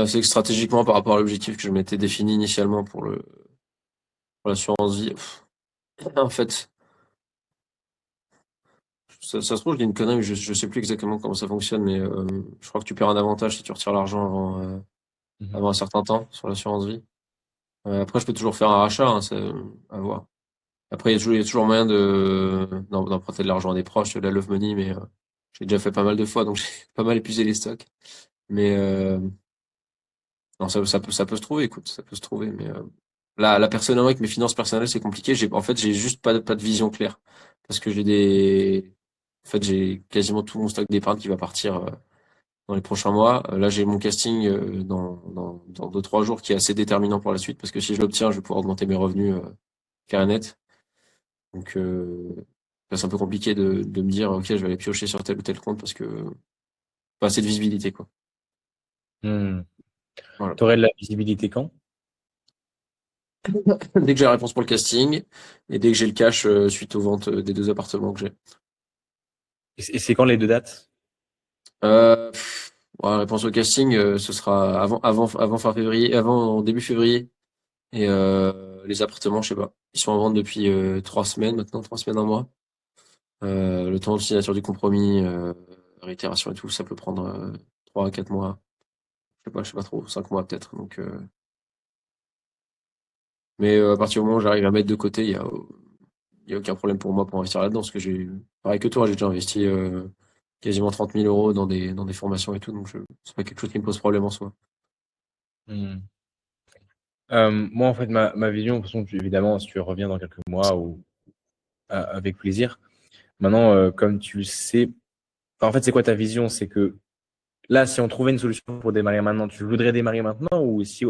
C'est que stratégiquement, par rapport à l'objectif que je m'étais défini initialement pour l'assurance vie, en fait, ça se trouve, je dis une connerie, mais je sais plus exactement comment ça fonctionne, mais je crois que tu perds un avantage si tu retires l'argent Mhm. avant un certain temps sur l'assurance vie. Après, je peux toujours faire un rachat, hein, c'est à voir. Après, il y a toujours moyen d'emprunter de l'argent à des proches, de la love money, mais j'ai déjà fait pas mal de fois, donc j'ai pas mal épuisé les stocks. Mais non, ça peut se trouver, écoute, ça peut se trouver, mais là, personnellement, avec mes finances personnelles, c'est compliqué. En fait, j'ai juste pas de vision claire. Parce que en fait, j'ai quasiment tout mon stock d'épargne qui va partir dans les prochains mois. Là, j'ai mon casting dans 2-3 jours qui est assez déterminant pour la suite, parce que si je l'obtiens, je vais pouvoir augmenter mes revenus clair et net. Donc, là, c'est un peu compliqué de me dire, OK, je vais aller piocher sur tel ou tel compte parce que pas assez de visibilité, quoi. Hmm. Voilà. T'aurais de la visibilité quand? Dès que j'ai la réponse pour le casting et dès que j'ai le cash suite aux ventes des 2 appartements que j'ai. Et c'est quand les deux dates? Ouais, réponse au casting, ce sera avant fin février, avant début février. Et les appartements, je sais pas. Ils sont en vente depuis 3 semaines maintenant, 3 semaines, un mois. Le temps de signature du compromis, réitération et tout, ça peut prendre 3 à 4 mois. Je sais pas trop, 5 mois peut-être. Donc, mais à partir du moment où j'arrive à mettre de côté, il y a aucun problème pour moi pour investir là-dedans, parce que pareil que toi, j'ai déjà investi quasiment 30 000 euros dans des formations et tout, donc c'est pas quelque chose qui me pose problème en soi. Hmm. Moi, en fait, ma vision, de toute façon, évidemment, si tu reviens dans quelques mois ou avec plaisir. Maintenant, comme tu le sais, enfin, en fait, c'est quoi ta vision? C'est que là, si on trouvait une solution pour démarrer maintenant, tu voudrais démarrer maintenant ou si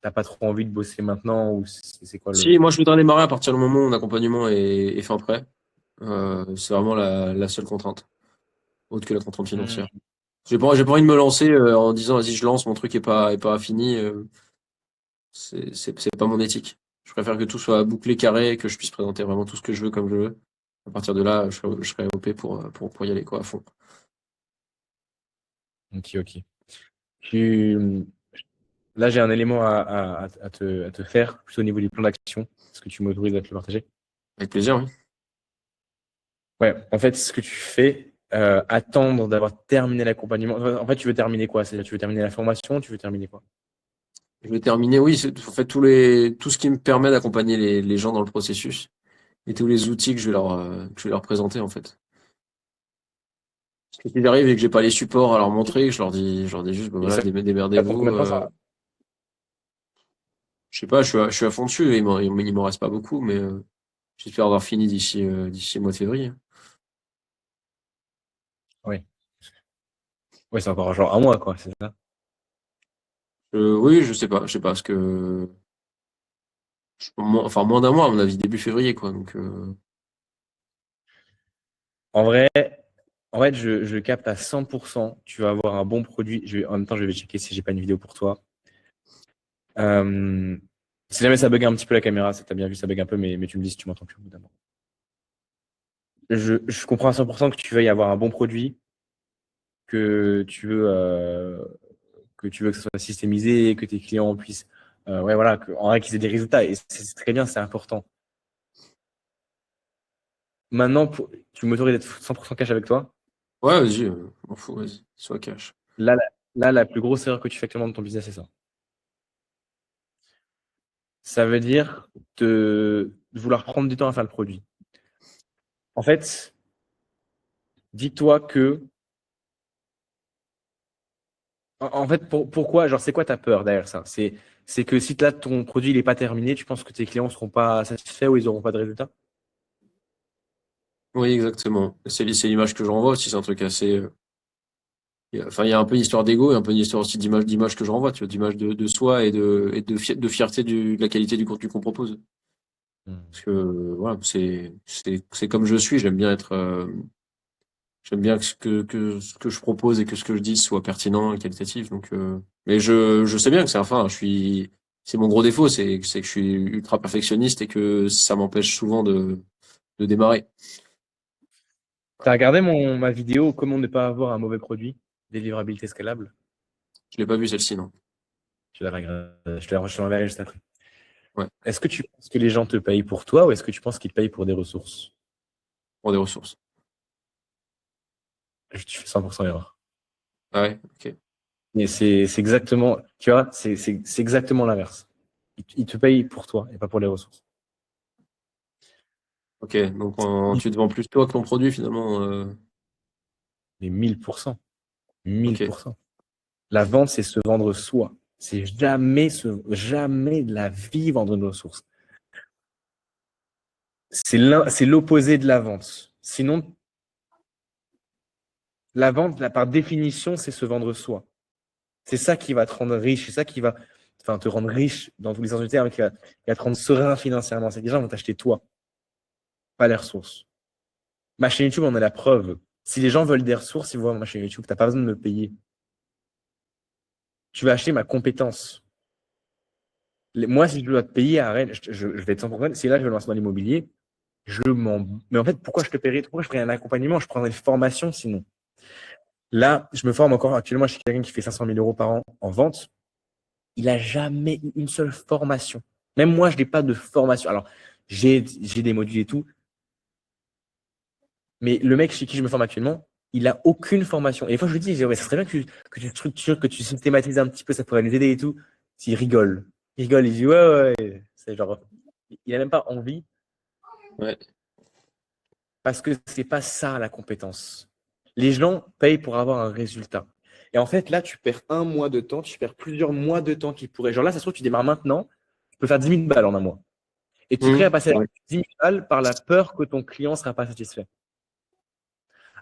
t'as pas trop envie de bosser maintenant ou c'est quoi le... Si, moi je voudrais démarrer à partir du moment où mon accompagnement est fin prêt. C'est vraiment la seule contrainte, autre que la contrainte financière. Hmm. J'ai pas envie de me lancer en disant vas-y je lance, mon truc est pas fini. C'est pas mon éthique. Je préfère que tout soit bouclé, carré, et que je puisse présenter vraiment tout ce que je veux comme je veux. À partir de là, je serai OP pour y aller quoi à fond. Ok, ok. Tu... Là, j'ai un élément à te faire, plutôt au niveau du plan d'action. Est-ce que tu m'autorises à te le partager? Avec plaisir, oui. Ouais, en fait, ce que tu fais, attendre d'avoir terminé l'accompagnement. En fait, tu veux terminer quoi? C'est-à-dire, tu veux terminer la formation, tu veux terminer quoi? Je vais terminer, oui, c'est en fait tout ce qui me permet d'accompagner les gens dans le processus et tous les outils que je vais leur présenter en fait. Parce que si j'arrive et que j'ai pas les supports à leur montrer, je leur dis juste, bah Et voilà, ça prend démerdez-vous. combien de temps ça? Je sais pas, je suis à fond dessus, et il m'en reste pas beaucoup, mais j'espère avoir fini d'ici le mois de février. Oui. Oui, c'est encore genre un mois, quoi, c'est ça? Oui, je sais pas, parce que moins d'un mois, à mon avis, début février, quoi. Donc, En vrai, en fait, je capte à 100%. Tu vas avoir un bon produit. En même temps, je vais checker si j'ai pas une vidéo pour toi. Euh, Si jamais ça bug un petit peu la caméra, c'est que t'as bien vu, ça bug un peu, mais tu me dis si tu m'entends plus au bout d'un moment. Je comprends à 100% que tu veuilles avoir un bon produit, que tu veux, que ce soit systémisé, que tes clients puissent, ouais, voilà, en vrai, qu'ils aient des résultats. Et c'est très bien, c'est important. Maintenant, tu m'autorises d'être 100% cash avec toi. Ouais, vas-y, m'en fous, vas-y, sois cash. Là, la plus grosse erreur que tu fais actuellement dans ton business, c'est ça. Ça veut dire de vouloir prendre du temps à faire le produit. En fait, dis-toi que, en fait, pourquoi, genre, c'est quoi ta peur derrière ça? C'est que si là, ton produit n'est pas terminé, tu penses que tes clients ne seront pas satisfaits ou ils n'auront pas de résultats? Oui, exactement. C'est l'image que je renvoie aussi, c'est un truc assez. Enfin, il y a un peu une histoire d'ego et un peu une histoire aussi d'image que je renvoie, tu vois, d'image de soi et de fierté de la qualité du contenu qu'on propose. Parce que voilà, c'est comme je suis, j'aime bien que ce que je propose et que ce que je dis soit pertinent et qualitatif. Donc, mais je sais bien que c'est mon gros défaut, c'est que je suis ultra perfectionniste et que ça m'empêche souvent de démarrer. Tu as regardé ma vidéo comment ne pas avoir un mauvais produit, délivrabilité scalable? Je l'ai pas vu celle-ci, non. Je te l'enverrai juste après. Ouais, Est-ce que tu penses que les gens te payent pour toi ou est-ce que tu penses qu'ils te payent pour des ressources? pour des ressources. Tu fais 100% erreur. Ah ouais, ok. Mais c'est exactement, tu vois, c'est exactement l'inverse. Ils te payent pour toi et pas pour les ressources. Ok, donc tu te vends plus toi que ton produit finalement. Mais 1000%. Ok, 1000%. La vente, c'est se vendre soi. C'est jamais de la vie vendre une ressource. C'est l'opposé de la vente. Sinon, la vente, par définition, c'est se vendre soi. C'est ça qui va te rendre riche. C'est ça qui va te rendre riche dans tous les sens du terme, qui va te rendre serein financièrement. C'est que les gens vont t'acheter toi, pas les ressources. Ma chaîne YouTube, on a la preuve. Si les gens veulent des ressources, ils vont voir ma chaîne YouTube. Tu n'as pas besoin de me payer. Tu vas acheter ma compétence. Moi, si je dois te payer, arrête, je vais être 100%. Si là, je veux lancer dans l'immobilier, Mais en fait, pourquoi je te paierais? Pourquoi je ferais un accompagnement? Je prendrais une formation sinon. Là, je me forme encore actuellement chez quelqu'un qui fait 500 000 euros par an en vente. Il n'a jamais eu une seule formation. Même moi, je n'ai pas de formation. Alors, j'ai des modules et tout. Mais le mec chez qui je me forme actuellement, il n'a aucune formation. Et des fois, je lui dis, ouais, ça serait bien que tu structures, que tu systématises un petit peu, ça pourrait nous aider et tout. S'il rigole. Il rigole, il dit, ouais, ouais. C'est genre, il n'a même pas envie ouais. parce que c'est pas ça la compétence. Les gens payent pour avoir un résultat. Et en fait, là, tu perds un mois de temps, tu perds plusieurs mois de temps qui pourraient. Genre là, ça se trouve, tu démarres maintenant, tu peux faire 10 000 balles en un mois. Et tu es prêt à passer à Ouais. 10 000 balles par la peur que ton client ne sera pas satisfait.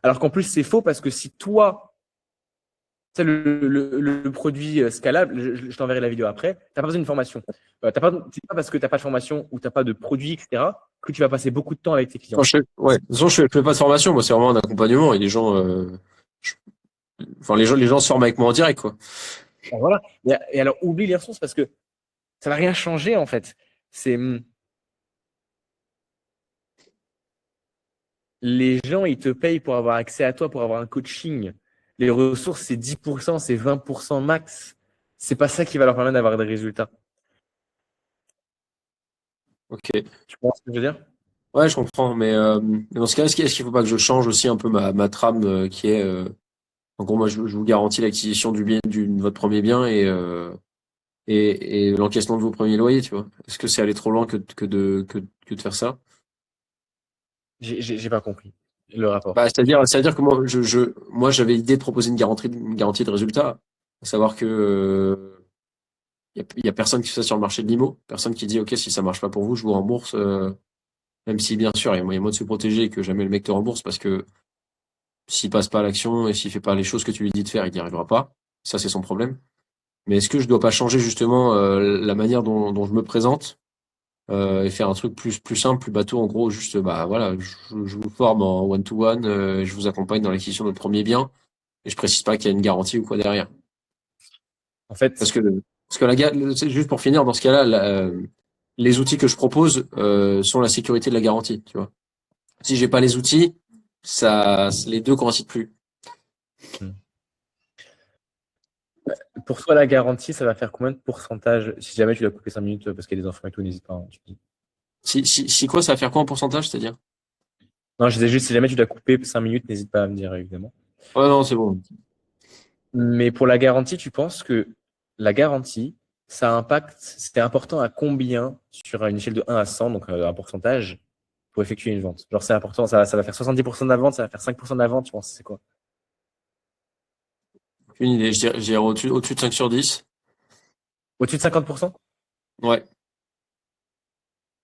Alors qu'en plus, c'est faux parce que si toi, tu sais, le produit scalable, je t'enverrai la vidéo après, tu n'as pas besoin d'une formation. C'est pas parce que tu n'as pas de formation ou tu n'as pas de produit, etc., que tu vas passer beaucoup de temps avec tes Non, clients. ouais. De toute façon, je fais pas de formation, moi c'est vraiment un accompagnement et les gens, je- enfin les gens se forment avec moi en direct quoi. Alors, voilà. Et alors, oublie les ressources parce que ça va rien changer en fait. C'est les gens, ils te payent pour avoir accès à toi, pour avoir un coaching. Les ressources, c'est 10%, c'est 20% max. C'est pas ça qui va leur permettre d'avoir des résultats. Ok. Tu comprends ce que je veux dire? Ouais, je comprends, mais dans ce cas, est-ce qu'il faut pas que je change aussi un peu ma trame qui est, en gros, moi je vous garantis l'acquisition du bien, de votre premier bien et l'encaissement de vos premiers loyers, tu vois. Est-ce que c'est aller trop loin que de faire ça? J'ai pas compris le rapport. Bah, c'est-à-dire que moi, j'avais l'idée de proposer une garantie de résultat, à savoir que y a personne qui fait ça sur le marché de l'IMO, personne qui dit ok si ça marche pas pour vous, je vous rembourse, même si bien sûr il y a moyen de se protéger et que jamais le mec te rembourse parce que s'il passe pas à l'action et s'il fait pas les choses que tu lui dis de faire, il n'y arrivera pas. Ça c'est son problème. Mais est-ce que je dois pas changer justement la manière dont je me présente et faire un truc plus simple, plus bateau, en gros, juste, bah voilà, je vous forme en one-to-one, je vous accompagne dans l'acquisition de votre premier bien, et je précise pas qu'il y a une garantie ou quoi derrière. En fait, Parce que, c'est juste pour finir, dans ce cas-là, les outils que je propose sont la sécurité de la garantie, tu vois. Si j'ai pas les outils, les deux coïncident plus. Pour toi, la garantie, ça va faire combien de pourcentage si jamais tu dois couper 5 minutes parce qu'il y a des enfants et tout, n'hésite pas, hein, tu me dis. Si quoi, ça va faire quoi en pourcentage, c'est-à-dire? Non, je disais juste, si jamais tu dois couper 5 minutes, n'hésite pas à me dire, évidemment. Ouais, non, c'est bon. Mais pour la garantie, tu penses que la garantie, ça impacte, c'était important à combien sur une échelle de 1 à 100, donc un pourcentage, pour effectuer une vente? Genre, c'est important, ça va faire 70% de la vente, ça va faire 5% de la vente, tu penses, c'est quoi? Une idée, je dirais au-dessus de 5 sur 10. Au-dessus de 50%? Ouais.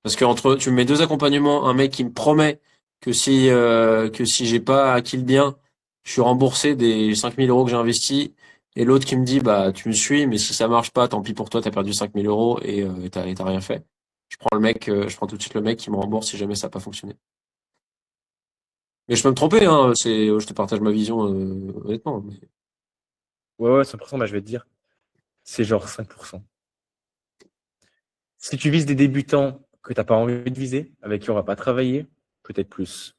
Parce que tu me mets deux accompagnements, un mec qui me promet que si j'ai pas acquis le bien, je suis remboursé des 5 000 € que j'ai investis, et l'autre qui me dit, bah, tu me suis, mais si ça marche pas, tant pis pour toi, t'as perdu 5 000 € et t'as rien fait. Je prends tout de suite le mec qui me rembourse si jamais ça n'a pas fonctionné. Mais je peux me tromper, hein, je te partage ma vision, honnêtement. Ouais, 100%, bah, je vais te dire, c'est genre 5%. Si tu vises des débutants que tu n'as pas envie de viser, avec qui on va pas travailler, peut-être plus.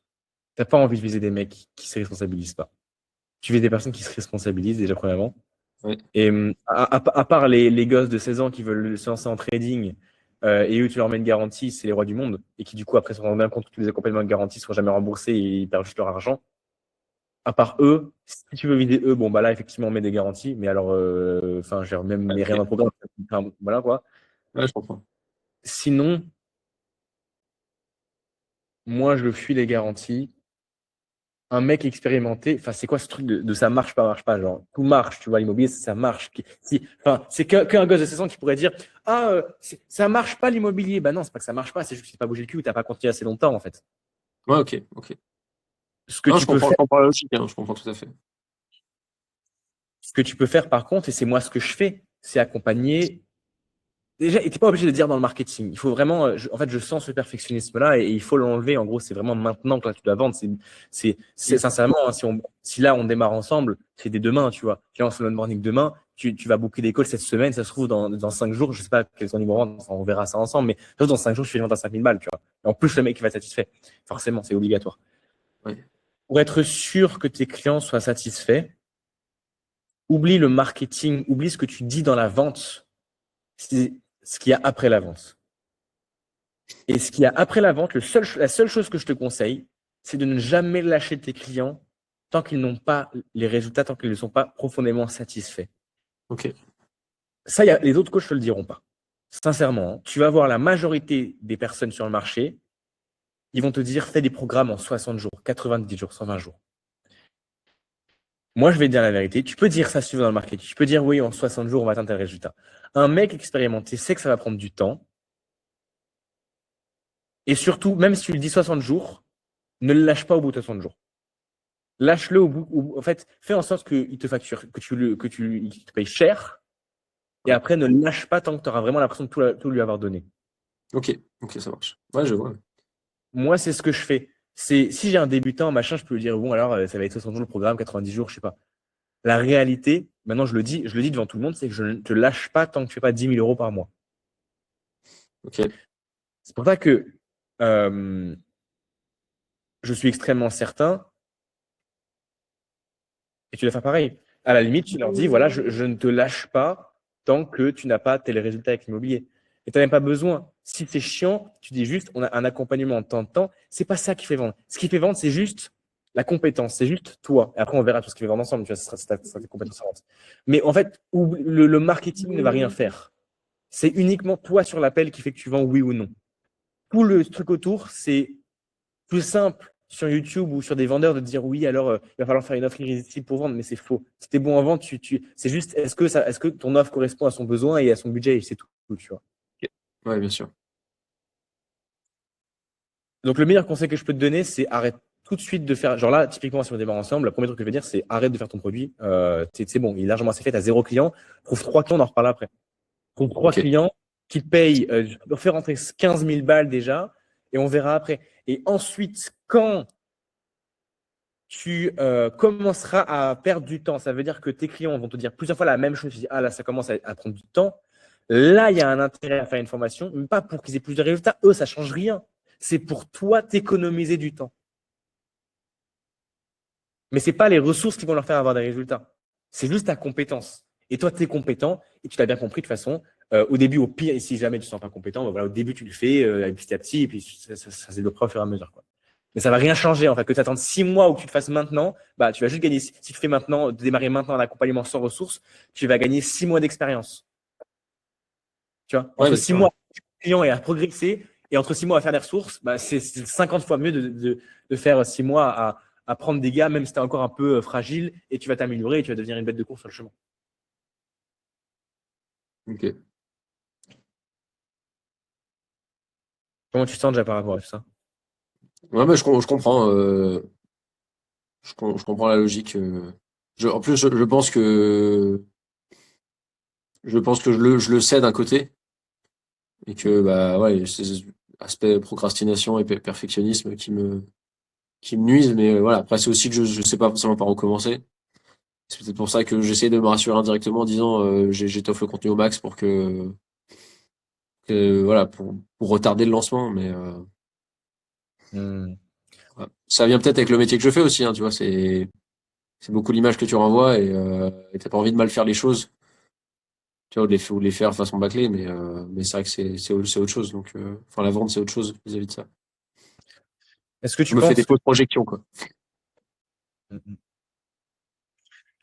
Tu n'as pas envie de viser des mecs qui se responsabilisent pas. Tu vises des personnes qui se responsabilisent déjà premièrement. Ouais. Et à part les gosses de 16 ans qui veulent se lancer en trading et eux, tu leur mets une garantie, c'est les rois du monde, et qui du coup après se rendent bien compte que tous les accompagnements de garantie ne seront jamais remboursés et ils perdent juste leur argent. À part eux, si tu veux viser eux, bon bah là effectivement on met des garanties, mais alors enfin j'ai même mais rien dans le programme. Enfin, voilà quoi. Ouais, je comprends. Sinon, moi je fuis les garanties. Un mec expérimenté, enfin, c'est quoi ce truc de ça marche pas, genre, tout marche, tu vois, l'immobilier, ça marche. Enfin, c'est qu'un gosse de 16 ans qui pourrait dire, ah, ça marche pas l'immobilier. Bah non, c'est pas que ça marche pas, c'est juste que tu n'as pas bougé le cul ou t'as pas continué assez longtemps, en fait. Ouais, ok. Ce que Non, tu peux faire, je comprends la logique, hein, je comprends tout à fait. ce que tu peux faire, par contre, et c'est moi ce que je fais, c'est accompagner. Déjà, tu n'es pas obligé de dire dans le marketing. Il faut vraiment, en fait, je sens ce perfectionnisme-là et il faut l'enlever. En gros, c'est vraiment maintenant que là, tu dois vendre. C'est sincèrement, hein, si là, on démarre ensemble, c'est dès demain, tu vois. Tu lances le onboarding demain, tu vas booker des calls cette semaine. Ça se trouve, dans 5 jours, je sais pas quels sont les numéros, enfin, on verra ça ensemble, mais dans 5 jours, je fais une vente à 5000 balles, tu vois. Et en plus, le mec, il va être satisfait. Forcément, c'est obligatoire. Ouais. Pour être sûr que tes clients soient satisfaits, oublie le marketing, oublie ce que tu dis dans la vente. C'est ce qu'il y a après la vente. Et ce qu'il y a après la vente, la seule chose que je te conseille, c'est de ne jamais lâcher tes clients tant qu'ils n'ont pas les résultats, tant qu'ils ne sont pas profondément satisfaits. Ok. Ça, les autres coachs ne te le diront pas. Sincèrement, hein, tu vas voir la majorité des personnes sur le marché, ils vont te dire fais des programmes en 60 jours, 90 jours, 120 jours. Moi, je vais te dire la vérité. Tu peux dire ça si tu veux dans le marketing. Tu peux dire oui, en 60 jours, on va atteindre tes résultats. Un mec expérimenté sait que ça va prendre du temps. Et surtout, même si tu lui dis 60 jours, ne le lâche pas au bout de 60 jours. Lâche-le au bout. En fait, fais en sorte qu'il te facture, qu'il te paye cher. Et après, ne le lâche pas tant que tu auras vraiment l'impression de tout lui avoir donné. Ok, ça marche. Ouais, je vois. Moi, c'est ce que je fais. Si j'ai un débutant, machin, je peux lui dire, bon, alors, ça va être 60 jours le programme, 90 jours, je sais pas. La réalité, maintenant, je le dis devant tout le monde, c'est que je ne te lâche pas tant que tu fais pas 10 000 € par mois. Ok. C'est pour ça que je suis extrêmement certain. Et tu dois faire pareil. À la limite, tu leur dis, voilà, je ne te lâche pas tant que tu n'as pas tel résultat avec l'immobilier. Et tu n'as même pas besoin. Si c'est chiant, tu dis juste, on a un accompagnement en temps de temps. C'est pas ça qui fait vendre. Ce qui fait vendre, c'est juste la compétence. C'est juste toi. Et après, on verra tout ce qui fait vendre ensemble. Tu vois, ce sera tes compétences en vente. Mais en fait, le marketing ne va rien faire. C'est uniquement toi sur l'appel qui fait que tu vends oui ou non. Tout le truc autour, c'est plus simple sur YouTube ou sur des vendeurs de dire oui, alors il va falloir faire une offre irrésistible pour vendre, mais c'est faux. Si tu es bon en vente, c'est juste est-ce que ton offre correspond à son besoin et à son budget et c'est tout, tu vois. Ouais, bien sûr. Donc le meilleur conseil que je peux te donner, c'est arrête tout de suite de faire. Genre là, typiquement, si on démarre ensemble, le premier truc que je vais dire, c'est arrête de faire ton produit. C'est bon, il est largement assez fait, tu as 0 client. Trouve 3 clients, on en reparle après. Trouve 3 clients qui te payent, fais rentrer 15 000 balles déjà et on verra après. Et ensuite, quand tu commenceras à perdre du temps. Ça veut dire que tes clients vont te dire plusieurs fois la même chose. Tu dis, ah là, ça commence à prendre du temps. Là, il y a un intérêt à faire une formation, mais pas pour qu'ils aient plus de résultats. Eux, ça ne change rien. C'est pour toi t'économiser du temps. Mais c'est pas les ressources qui vont leur faire avoir des résultats. C'est juste ta compétence. Et toi, tu es compétent et tu l'as bien compris de toute façon. Au début, au pire, et si jamais tu ne sens pas compétent, bah voilà, au début, tu le fais petit à petit et puis ça se développera au fur et à mesure, quoi. Mais ça va rien changer, en fait. Que tu attendes 6 mois ou que tu le fasses maintenant, bah, tu vas juste gagner. Si tu fais maintenant, démarrer maintenant un accompagnement sans ressources, tu vas gagner 6 mois d'expérience. Tu vois, Ouais, entre bien 6 sûr. mois, client et à progresser, et entre 6 mois à faire des ressources, bah, c'est 50 fois mieux de faire 6 mois à prendre des gars, même si tu es encore un peu fragile, et tu vas t'améliorer et tu vas devenir une bête de course sur le chemin. Ok. Comment tu te sens déjà par rapport à tout ça? Ouais, mais je comprends. Je comprends la logique. En plus, je pense que je le sais d'un côté et que bah ouais, c'est cet aspect procrastination et perfectionnisme qui me nuisent. Mais voilà, après c'est aussi que je sais pas forcément par où commencer. C'est peut-être pour ça que j'essaie de me rassurer indirectement en disant j'étoffe le contenu au max voilà pour retarder le lancement. Mais Hmm. ouais. Ça vient peut-être avec le métier que je fais aussi. Hein, tu vois, c'est beaucoup l'image que tu renvoies et t'as pas envie de mal faire les choses. Tu vois, ou de les faire façon bâclée, mais c'est vrai que c'est autre chose. Donc, enfin, la vente, c'est autre chose vis-à-vis de ça. Est-ce que Je tu me fais des penses que... fausses projections, quoi. Hmm.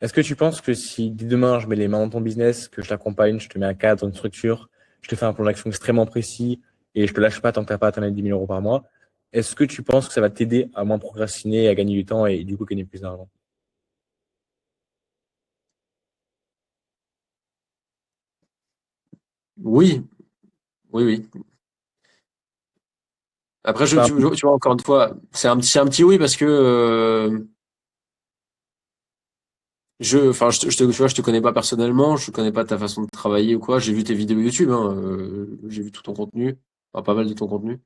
Est-ce que tu penses que si dès demain je mets les mains dans ton business, que je t'accompagne, je te mets un cadre, une structure, je te fais un plan d'action extrêmement précis et je te lâche pas tant que tu n'as pas atteint les 10 000 euros par mois, est-ce que tu penses que ça va t'aider à moins procrastiner, à gagner du temps et du coup gagner plus d'argent? Oui, oui, oui. Après, C'est pas un tu vois, encore une fois, c'est un petit oui parce que enfin, tu vois, je te connais pas personnellement, je connais pas ta façon de travailler ou quoi. J'ai vu tes vidéos YouTube, hein, j'ai vu tout ton contenu, enfin, pas mal de ton contenu.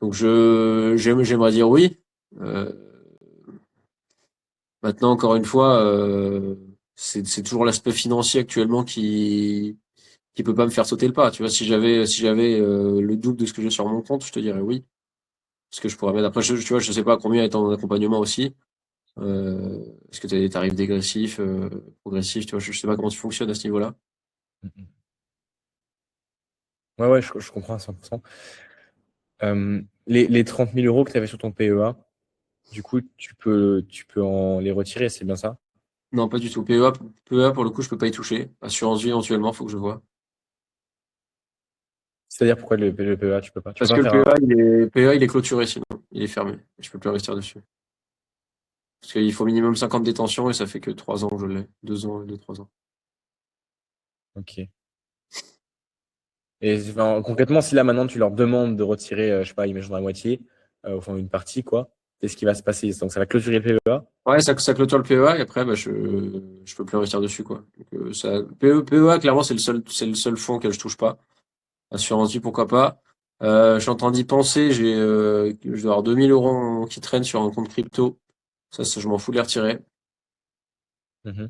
Donc, j'aimerais dire oui. Euh, Maintenant, encore une fois, c'est toujours l'aspect financier actuellement qui peut pas me faire sauter le pas. Tu vois, si j'avais le double de ce que j'ai sur mon compte, je te dirais oui. Parce que je pourrais mettre. Après, tu vois, je sais pas combien est en accompagnement aussi. Est-ce que tu as des tarifs dégressifs, progressifs, tu vois, je sais pas comment tu fonctionnes à ce niveau-là. Mhm. Ouais, ouais, je comprends à 100%. Les 30 000 euros que tu avais sur ton PEA, du coup, tu peux les retirer, c'est bien ça? Non, pas du tout. PEA, pour le coup, je peux pas y toucher. Assurance vie, éventuellement, faut que je vois. C'est-à-dire pourquoi le PEA, tu peux pas? Tu peux Parce pas que le faire un. PEA, il est clôturé sinon. Il est fermé. Je peux plus investir dessus. Parce qu'il faut minimum 50 détentions et ça fait que 3 ans que je l'ai. 2 ans, 3 ans. Ok. Et enfin, concrètement, si là maintenant tu leur demandes de retirer, je sais pas, imaginons la moitié, enfin une partie, quoi, qu'est-ce qui va se passer? Donc ça va clôturer le PEA. Ouais, ça clôture le PEA et après, bah, je peux plus investir dessus, quoi. Donc, PEA, clairement, c'est le seul fonds auquel je touche pas. Assurance vie, pourquoi pas. Je suis en train d'y penser. Je dois avoir 2000 euros qui traînent sur un compte crypto. Ça, je m'en fous de les retirer. Mhm.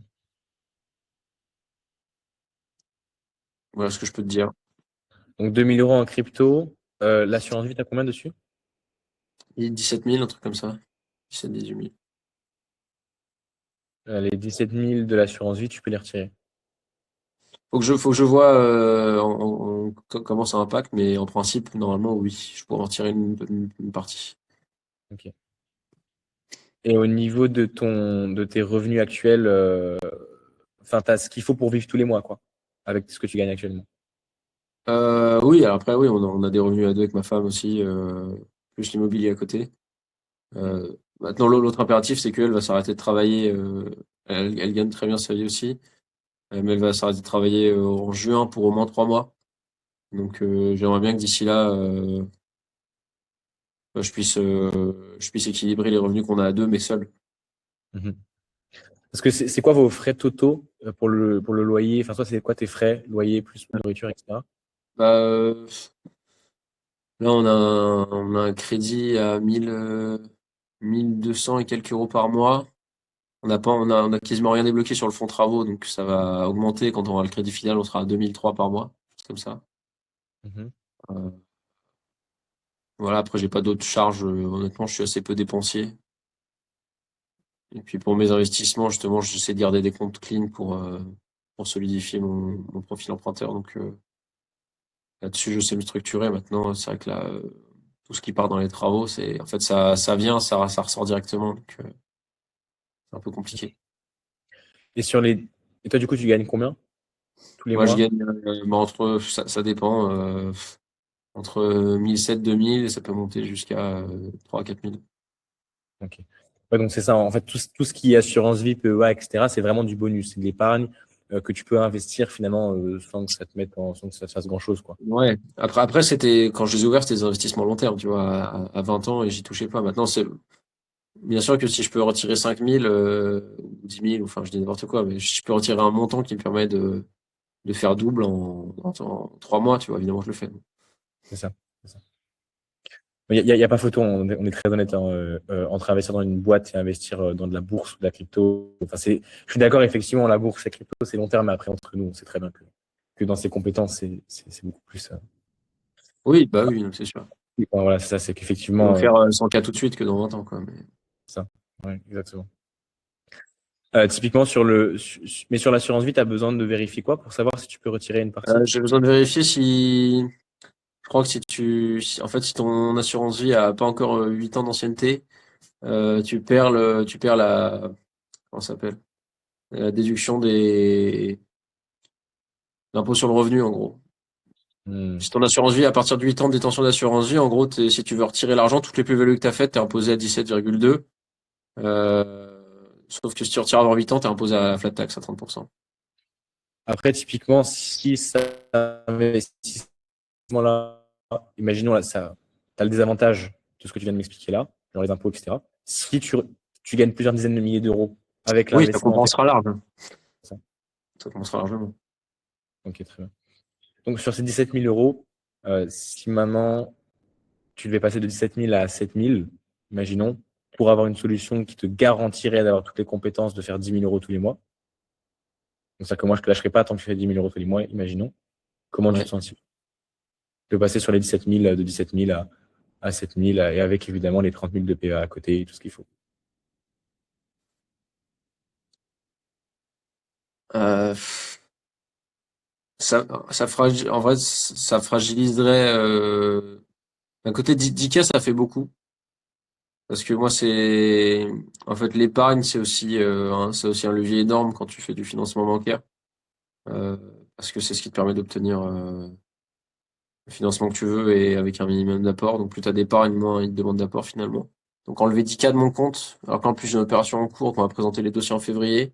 Voilà ce que je peux te dire. Donc 2000 euros en crypto. L'assurance vie, t'as combien dessus? Et 17 000, un truc comme ça. 17 000, 000. Les 17 000 de l'assurance vie, tu peux les retirer. Faut que je vois comment ça impacte, mais en principe, normalement, oui, je pourrais en retirer une partie. Ok. Et au niveau de tes revenus actuels, enfin, tu as ce qu'il faut pour vivre tous les mois, quoi, avec ce que tu gagnes actuellement. Oui, alors après, oui, on a des revenus à deux avec ma femme aussi, plus l'immobilier à côté. Mhm. Maintenant, l'autre impératif, c'est qu'elle va s'arrêter de travailler. Elle gagne très bien sa vie aussi, mais elle va s'arrêter de travailler en juin pour au moins 3 mois. Donc, j'aimerais bien que d'ici là, bah, je puisse équilibrer les revenus qu'on a à deux, mais seul. Mhm. Parce que c'est quoi vos frais totaux pour le loyer? Enfin, toi, c'est quoi tes frais, loyer plus nourriture, etc. Bah, là, on a un crédit à 1200 et quelques euros par mois. On n'a pas, on a quasiment rien débloqué sur le fonds travaux, donc ça va augmenter. Quand on aura le crédit final, on sera à 2003 par mois. C'est comme ça. Mhm. Euh, voilà, après, j'ai pas d'autres charges. Honnêtement, je suis assez peu dépensier. Et puis pour mes investissements, justement, j'essaie de garder des comptes clean pour solidifier mon profil emprunteur. Donc là-dessus, je sais me structurer. Maintenant, c'est vrai que là, tout ce qui part dans les travaux, en fait, ça vient, ça ressort directement. Donc c'est un peu compliqué. Et et toi, du coup, tu gagnes combien tous les Moi, je mois? gagne ça dépend, entre 1007, 2000 et ça peut monter jusqu'à 3 4 000. Ok. Ouais, donc c'est ça. En fait, tout ce qui est assurance vie, PEA, etc., c'est vraiment du bonus. C'est de l'épargne que tu peux investir finalement sans que ça te sans que ça te fasse grand-chose, quoi. Ouais. Après, quand je les ai ouverts, c'était des investissements long terme, tu vois, à 20 ans et j'y touchais pas. Maintenant, bien sûr que si je peux retirer 5 000 ou 10 000, enfin, je dis n'importe quoi, mais si je peux retirer un montant qui me permet de faire double en 3 mois, tu vois, évidemment, je le fais. C'est ça. C'est ça. Il y a pas photo, on est très honnête, hein, entre investir dans une boîte et investir dans de la bourse ou de la crypto. Enfin, je suis d'accord, effectivement, la bourse et la crypto, c'est long terme, mais après, entre nous, on sait très bien que dans ses compétences, c'est beaucoup plus. Oui, bah oui, donc c'est sûr. Enfin, voilà, c'est ça, c'est Ils vont qu'effectivement, faire 100K tout de suite que dans 20 ans, quoi. c'est ça. Ouais, exactement. Typiquement, mais sur l'assurance vie, tu as besoin de vérifier quoi pour savoir si tu peux retirer une partie? J'ai besoin de vérifier je crois que en fait, si ton assurance vie a pas encore 8 ans d'ancienneté, tu perds comment ça s'appelle? La déduction l'impôt sur le revenu, en gros. Hmm. Si ton assurance vie, à partir de 8 ans de détention d'assurance vie, en gros, si tu veux retirer l'argent, toutes les plus-values que tu as faites, tu es imposé à 17,2. Sauf que si tu retires avant 8 ans, tu es imposé à la flat tax à 30%. Après, typiquement, si cet investissement-là, imaginons là, ça, tu as le désavantage de ce que tu viens de m'expliquer là, genre les impôts, etc. Si tu gagnes plusieurs dizaines de milliers d'euros avec Oui, ça l'investissement compensera large. ça. Ça compensera largement. Ok, très bien. Donc, sur ces 17 000 euros, si maintenant tu devais passer de 17 000 à 7 000, imaginons, pour avoir une solution qui te garantirait d'avoir toutes les compétences de faire 10 000 euros tous les mois, donc ça que moi je te lâcherai pas tant que tu fais 10 000 euros tous les mois, imaginons, comment tu te Ouais. sens de passer sur les 17 000, de 17 000 à 7 000, et avec évidemment les 30 000 de PA à côté et tout ce qu'il faut. Euh, en vrai, ça fragiliserait. D'un côté, 10K, ça fait beaucoup. Parce que moi, en fait, l'épargne, c'est aussi un levier énorme quand tu fais du financement bancaire. Euh, Parce que c'est ce qui te permet d'obtenir le financement que tu veux et avec un minimum d'apport. Donc, plus tu as d'épargne, moins il te demande d'apport finalement. Donc, enlever 10K de mon compte, alors qu'en plus j'ai une opération en cours, qu'on va présenter les dossiers en février,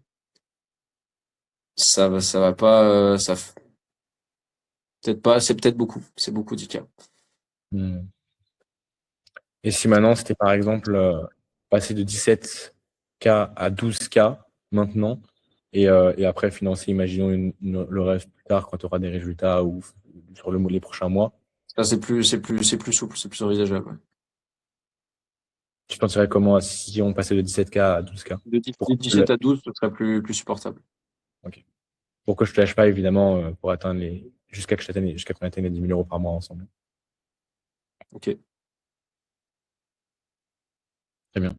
ça va pas, peut-être pas, c'est peut-être beaucoup. C'est beaucoup 10K. Hmm. Et si maintenant c'était par exemple passer de 17K à 12K maintenant, et après financer, imaginons le reste plus tard quand tu auras des résultats ou sur les prochains mois, Ça, c'est plus souple, c'est plus envisageable. Ouais. tu t'en tirerais comment si on passait de 17K à 12K? De 17 à 12, ce serait plus supportable. Ok. Pour que je te lâche pas, évidemment, pour atteindre jusqu'à qu'on atteigne les 10 000 euros par mois ensemble. Ok. Très bien.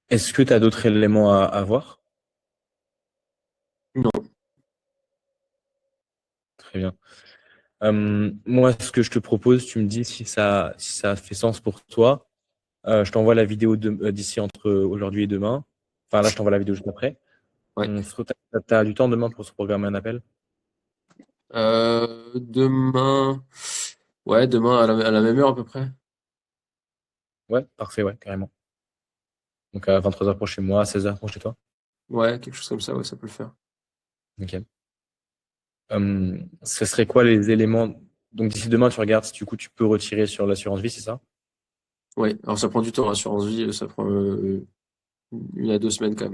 Est-ce que tu as d'autres éléments à voir? Non. Très bien. Moi, ce que je te propose, tu me dis si ça fait sens pour toi. Je t'envoie la vidéo d'ici entre aujourd'hui et demain. Enfin, là, je t'envoie la vidéo juste après. Ouais. T'as du temps demain pour se programmer un appel? Demain, ouais, demain à la même heure à peu près. Ouais, parfait, ouais, carrément. Donc à 23h pour chez moi, à 16h pour chez toi. Ouais, quelque chose comme ça, ouais, ça peut le faire. Ok. Ce serait quoi les éléments? Donc d'ici demain, tu regardes si du coup tu peux retirer sur l'assurance vie, c'est ça? Ouais, alors ça prend du temps, l'assurance vie, ça prend 1 à 2 semaines quand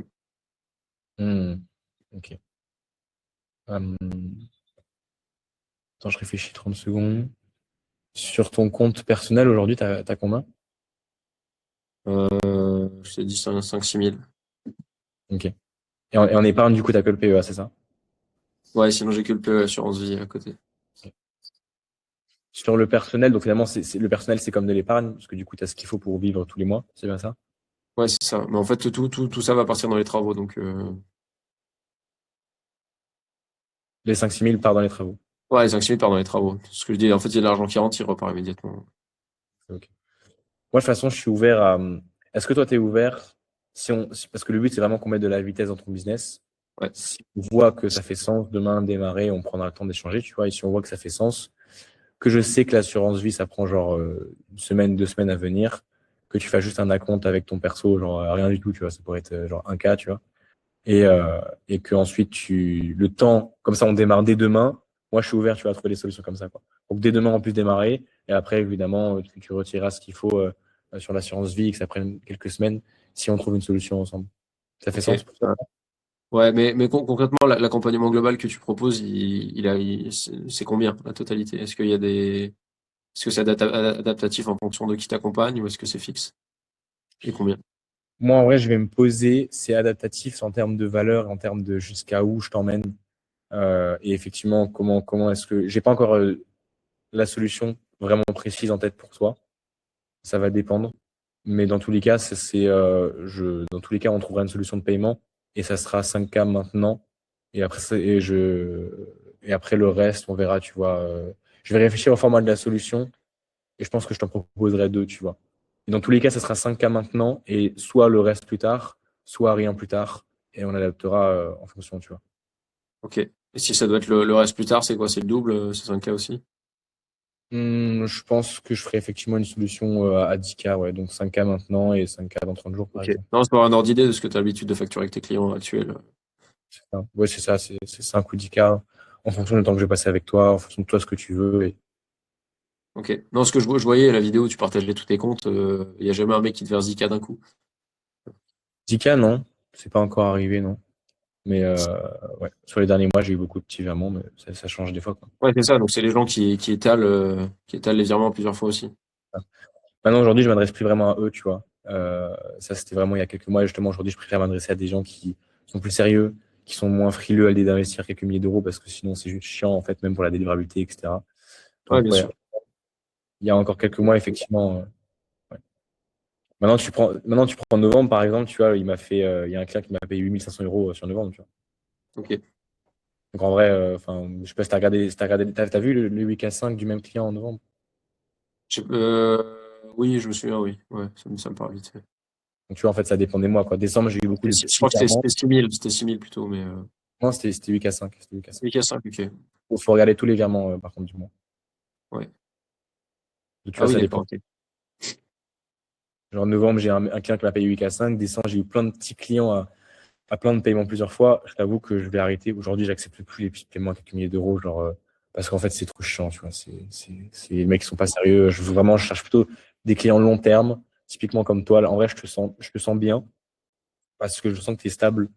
même. Ok. Attends, je réfléchis 30 secondes. Sur ton compte personnel, aujourd'hui, t'as combien? Je t'ai dit 5-6 000. Ok. Et en épargne, du coup, t'as que le PEA, c'est ça? Ouais, sinon j'ai que le PE assurance vie à côté. Sur le personnel, donc finalement, le personnel, c'est comme de l'épargne, parce que du coup, tu as ce qu'il faut pour vivre tous les mois, c'est bien ça? Ouais, c'est ça. Mais en fait, tout ça va partir dans les travaux. Donc, Les 5-6 000 part dans les travaux. ouais, les 5 000 part dans les travaux. Ce que je dis, en fait, il y a de l'argent qui rentre, il repart immédiatement. Ok. Moi, de toute façon, je suis ouvert à. Est-ce que toi, tu es ouvert parce que le but, c'est vraiment qu'on mette de la vitesse dans ton business. Ouais. Si on voit que ça fait sens, demain, démarrer, on prendra le temps d'échanger, tu vois. Et si on voit que ça fait sens, que je sais que l'assurance vie, ça prend genre une semaine, 2 semaines à venir, que tu fasses juste un acompte avec ton perso, genre rien du tout, tu vois. Ça pourrait être genre 1K, tu vois. Et que ensuite, le temps, comme ça, on démarre dès demain. Moi, je suis ouvert, tu vois, à trouver des solutions comme ça, quoi. Donc, dès demain, on puisse démarrer. Et après, évidemment, tu retireras ce qu'il faut sur l'assurance vie et que ça prenne quelques semaines si on trouve une solution ensemble. Ça fait Ok. sens pour toi? Ouais, mais concrètement, l'accompagnement global que tu proposes, c'est combien, la totalité? Est-ce que c'est adaptatif en fonction de qui t'accompagne ou est-ce que c'est fixe? Et combien? Moi, en vrai, je vais me poser. C'est adaptatif en termes de valeur, en termes de jusqu'à où je t'emmène. Et effectivement, comment est-ce que. J'ai pas encore la solution vraiment précise en tête pour toi. Ça va dépendre. Mais dans tous les cas, dans tous les cas, on trouvera une solution de paiement et ça sera 5K maintenant. Et après, et après le reste, on verra, tu vois. Je vais réfléchir au format de la solution et je pense que je t'en proposerai deux, tu vois. Et dans tous les cas, ça sera 5K maintenant et soit le reste plus tard, soit rien plus tard. Et on adaptera en fonction, tu vois. Ok. Et si ça doit être le reste plus tard, c'est quoi? C'est le double? C'est 5K aussi? Je pense que je ferai effectivement une solution à 10K, ouais. Donc 5K maintenant et 5K dans 30 jours, par Ok. exemple. Non, c'est pour avoir un ordre d'idée de ce que tu as l'habitude de facturer avec tes clients actuels. C'est ça. Ouais, c'est ça, c'est 5 ou 10K en fonction du temps que je vais passer avec toi, en fonction de toi, ce que tu veux. Ok. Non, ce que je voyais, la vidéo où tu partageais tous tes comptes, il n'y a jamais un mec qui te verse 10K d'un coup. 10K, non, c'est pas encore arrivé, non. Mais ouais, sur les derniers mois, j'ai eu beaucoup de petits virements, mais ça change des fois, quoi. Ouais, c'est ça. Donc, c'est les gens qui étalent les virements plusieurs fois aussi. Maintenant, aujourd'hui, je m'adresse plus vraiment à eux, tu vois. Ça, c'était vraiment il y a quelques mois. Et justement, aujourd'hui, je préfère m'adresser à des gens qui sont plus sérieux, qui sont moins frileux à l'idée d'investir quelques milliers d'euros parce que sinon, c'est juste chiant, en fait, même pour la délivrabilité, etc. Ouais, Donc, bien ouais, sûr. il y a encore quelques mois, effectivement. Ouais. Maintenant, tu prends novembre, par exemple, tu vois, il y a un client qui m'a payé 8 500 euros sur novembre, tu vois. Ok. Donc, en vrai, enfin, je sais pas si t'as vu le 8K5 du même client en novembre. Oui, je me souviens, oui. Ouais, ça me parle vite fait. Donc, tu vois, en fait, ça dépend des mois, quoi. Décembre, j'ai eu beaucoup de Je petits crois que virements. c'était 6 000 plutôt, mais Non, c'était 8K5. C'était 8K5. 8K5, ok. Faut regarder tous les virements, par contre, du mois. Ouais. Donc, tu Ah vois, oui, ça d'accord, dépend. ok. Genre, en novembre, j'ai un client qui m'a payé 8K5. Décembre, j'ai eu plein de petits clients à plein de paiements plusieurs fois. Je t'avoue que je vais arrêter. Aujourd'hui, j'accepte plus les petits paiements à quelques milliers d'euros, genre, parce qu'en fait, c'est trop chiant, tu vois. C'est les mecs qui sont pas sérieux. Je cherche plutôt des clients long terme, typiquement comme toi. Là, en vrai, je te sens bien parce que je sens que tu es stable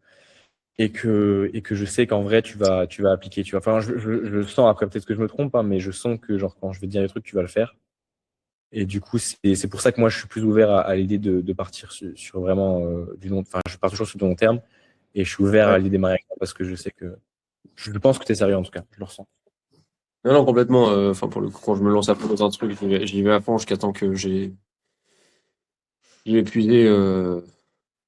et que je sais qu'en vrai, tu vas appliquer, tu vois. Enfin, je sens, après, peut-être que je me trompe, hein, mais je sens que, genre, quand je vais te dire des trucs, tu vas le faire. Et du coup, c'est pour ça que moi, je suis plus ouvert à l'idée de partir sur vraiment du long. Enfin, je pars toujours sur du long terme et je suis ouvert Ouais. à l'idée de démarrer avec toi parce que je sais que je pense que tu es sérieux en tout cas. Je le ressens. Non, non, complètement. Enfin, pour le coup, quand je me lance à fond dans un truc, j'y vais à fond jusqu'à temps que j'ai épuisé,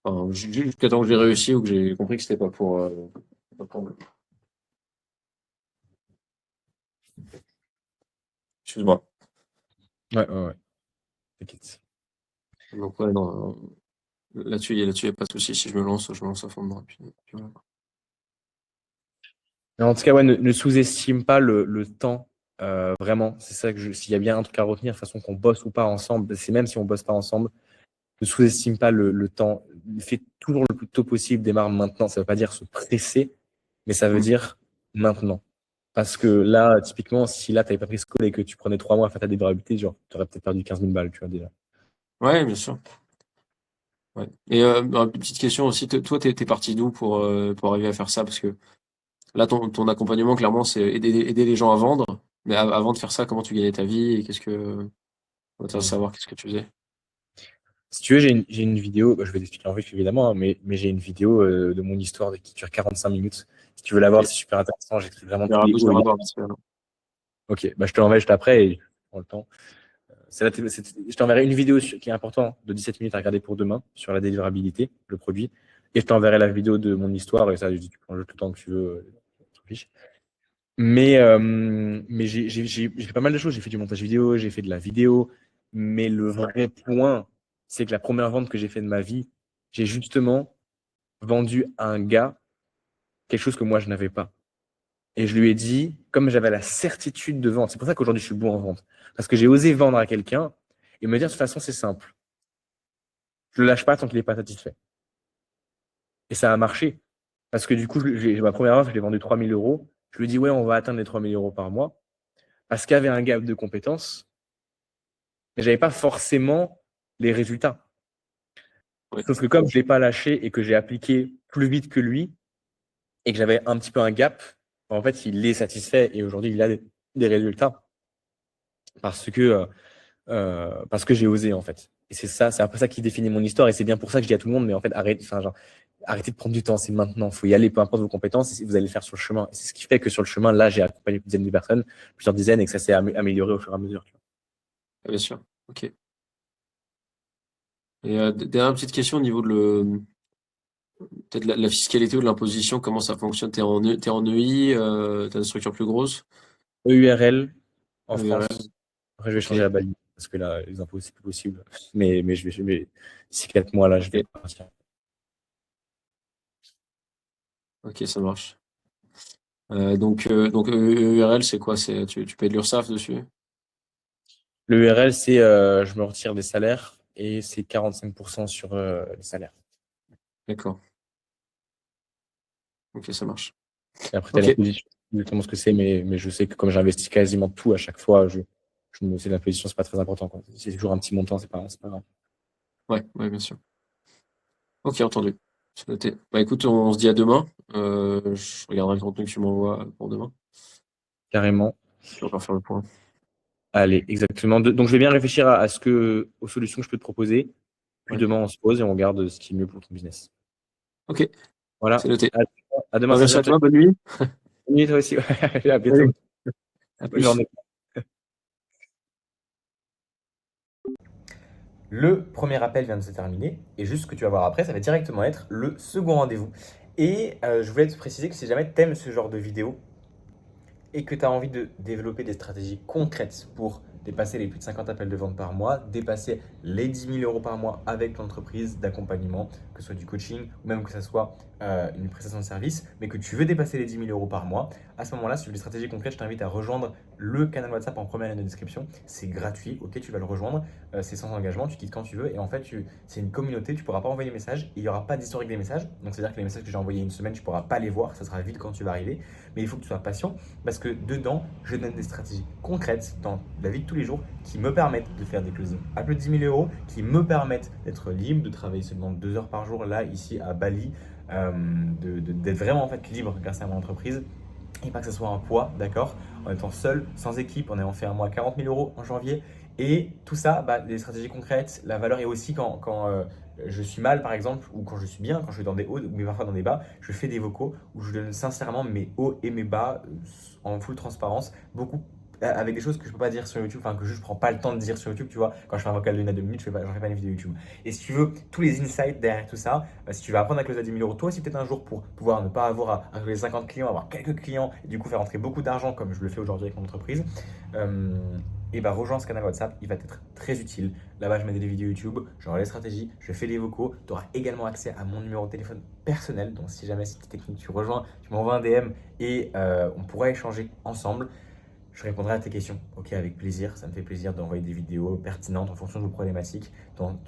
enfin, jusqu'à temps que j'ai réussi ou que j'ai compris que c'était pas pour moi. Excuse-moi. Ouais, ouais, ouais. T'inquiète. Donc, ouais, non, là-dessus, y a pas de souci. Si je me lance à fond dedans. Puis voilà. Mais en tout cas, ouais, ne sous-estime pas le temps. Vraiment, c'est ça que s'il y a bien un truc à retenir, de toute façon, qu'on bosse ou pas ensemble, c'est même si on bosse pas ensemble, ne sous-estime pas le temps. Fais toujours le plus tôt possible, démarre maintenant. Ça veut pas dire se presser, mais ça veut Mm. dire maintenant. Parce que là, typiquement, si là, tu n'avais pas pris ce call et que tu prenais 3 mois à faire ta délivrabilité, genre, tu aurais peut-être perdu 15 000 balles, tu vois, déjà. Ouais, bien sûr. Ouais. Et une petite question aussi. Toi, t'es parti d'où pour arriver à faire ça? Parce que là, ton accompagnement, clairement, c'est aider les gens à vendre. Mais avant de faire ça, comment tu gagnais ta vie et on va Mm. savoir qu'est-ce que tu faisais. Si tu veux, j'ai une vidéo, bah, je vais t'expliquer en vif évidemment, hein, mais j'ai une vidéo de mon histoire qui dure 45 minutes. Si tu veux la voir, Ok. c'est super intéressant. J'explique vraiment Je tous les vais hauts et les revoir bas. vite fait, alors. Ok, bah, je te l'envoie juste après et prends le temps. Je t'enverrai une vidéo qui est importante de 17 minutes à regarder pour demain sur la délivrabilité, le produit. Et je t'enverrai la vidéo de mon histoire. Et ça, tu prends juste le temps que tu veux. On s'en fiche. Mais j'ai fait pas mal de choses. J'ai fait du montage vidéo, j'ai fait de la vidéo. Mais le vrai point, c'est que la première vente que j'ai fait de ma vie, j'ai justement vendu à un gars quelque chose que moi, je n'avais pas. Et je lui ai dit, comme j'avais la certitude de vente, c'est pour ça qu'aujourd'hui, je suis bon en vente. Parce que j'ai osé vendre à quelqu'un et me dire, de toute façon, c'est simple. Je ne le lâche pas tant qu'il n'est pas satisfait. Et ça a marché. Parce que du coup, ma première vente, je l'ai vendu 3 000 euros. Je lui ai dit, ouais, on va atteindre les 3 000 euros par mois. Parce qu'il y avait un gap de compétences, mais je n'avais pas forcément les résultats. Ouais. Sauf que comme je ne l'ai pas lâché et que j'ai appliqué plus vite que lui et que j'avais un petit peu un gap, en fait, il est satisfait et aujourd'hui, il a des résultats. Parce que j'ai osé, en fait. Et c'est un peu ça qui définit mon histoire. Et c'est bien pour ça que je dis à tout le monde, mais en fait, arrêtez de prendre du temps, c'est maintenant. Il faut y aller, peu importe vos compétences, et vous allez le faire sur le chemin. Et c'est ce qui fait que sur le chemin, là, j'ai accompagné plusieurs dizaines de personnes, plusieurs dizaines, et que ça s'est amélioré au fur et à mesure. Tu vois. Bien sûr. Ok. Et dernière petite question au niveau de peut-être la fiscalité ou de l'imposition, comment ça fonctionne? T'es en EI, t'as une structure plus grosse? EURL en France. EURL. Après, je vais Ok. changer la Bali, parce que là, les impôts, c'est plus possible. Mais d'ici 4 mois, là, je vais partir. Ok, ça marche. Donc EURL, c'est quoi? Tu payes de l'URSSAF dessus? L'EURL, c'est je me retire des salaires et c'est 45% sur les salaires. D'accord. Ok, ça marche. Et après, tu as Ok. l'imposition, exactement ce que c'est, mais je sais que comme j'investis quasiment tout à chaque fois, je me sais l'imposition, c'est pas très important, quoi. C'est toujours un petit montant, c'est pas grave. Ouais, bien sûr. Ok, entendu. C'est noté. Bah écoute, on se dit à demain. Je regarderai le contenu que tu m'envoies pour demain. Carrément. Puis on va faire le point. Allez, exactement. Donc, je vais bien réfléchir aux solutions que je peux te proposer. Puis Ouais. demain, on se pose et on regarde ce qui est mieux pour ton business. Ok, c'est Voilà. noté. À demain, Bah, merci à Sergio. toi, bonne nuit. Bonne nuit, toi aussi. À bientôt. Allez, à Bonne plus. journée. Le premier appel vient de se terminer et juste ce que tu vas voir après, ça va directement être le second rendez-vous. Et je voulais te préciser que si jamais tu aimes ce genre de vidéo et que tu as envie de développer des stratégies concrètes pour dépasser les plus de 50 appels de vente par mois, dépasser les 10 000 euros par mois avec l'entreprise d'accompagnement, que ce soit du coaching ou même que ce soit une prestation de service, mais que tu veux dépasser les 10 000 euros par mois, à ce moment-là, si tu veux des stratégies concrètes, je t'invite à rejoindre le canal WhatsApp en première ligne de description. C'est gratuit, ok, tu vas le rejoindre, c'est sans engagement, tu quittes quand tu veux et en fait, c'est une communauté, tu ne pourras pas envoyer de messages et il n'y aura pas d'historique des messages. Donc, c'est-à-dire que les messages que j'ai envoyés une semaine, tu ne pourras pas les voir, ça sera vide quand tu vas arriver, mais il faut que tu sois patient parce que dedans, je donne des stratégies concrètes dans la vie de tous les jours qui me permettent de faire des closings à plus de 10 000 euros, qui me permettent d'être libre, de travailler seulement 2 heures par jour là, ici à Bali, d'être vraiment en fait libre grâce à mon entreprise et pas que ce soit un poids, d'accord, en étant seul, sans équipe, en ayant fait un mois à 40 000 euros en janvier. Et tout ça, des stratégies concrètes, la valeur est aussi quand je suis mal par exemple, ou quand je suis bien, quand je suis dans des hauts, mais parfois dans des bas, je fais des vocaux où je donne sincèrement mes hauts et mes bas en full transparence, beaucoup avec des choses que je peux pas dire sur YouTube, enfin que je prends pas le temps de dire sur YouTube, tu vois. Quand je fais un vocal de 1 à 2 minutes, j'en fais pas une vidéo YouTube. Et si tu veux tous les insights derrière tout ça, si tu veux apprendre à closer à 10 000 euros, toi aussi peut-être un jour pour pouvoir ne pas avoir à closer 50 clients, avoir quelques clients et du coup faire rentrer beaucoup d'argent comme je le fais aujourd'hui avec mon entreprise, et rejoins ce canal WhatsApp, il va être très utile. Là-bas, je mets des vidéos YouTube, j'aurai les stratégies, je fais des vocaux. Tu auras également accès à mon numéro de téléphone personnel. Donc, si jamais c'est technique, tu rejoins, tu m'envoies un DM et on pourra échanger ensemble. Je répondrai à tes questions, ok, avec plaisir. Ça me fait plaisir d'envoyer des vidéos pertinentes en fonction de vos problématiques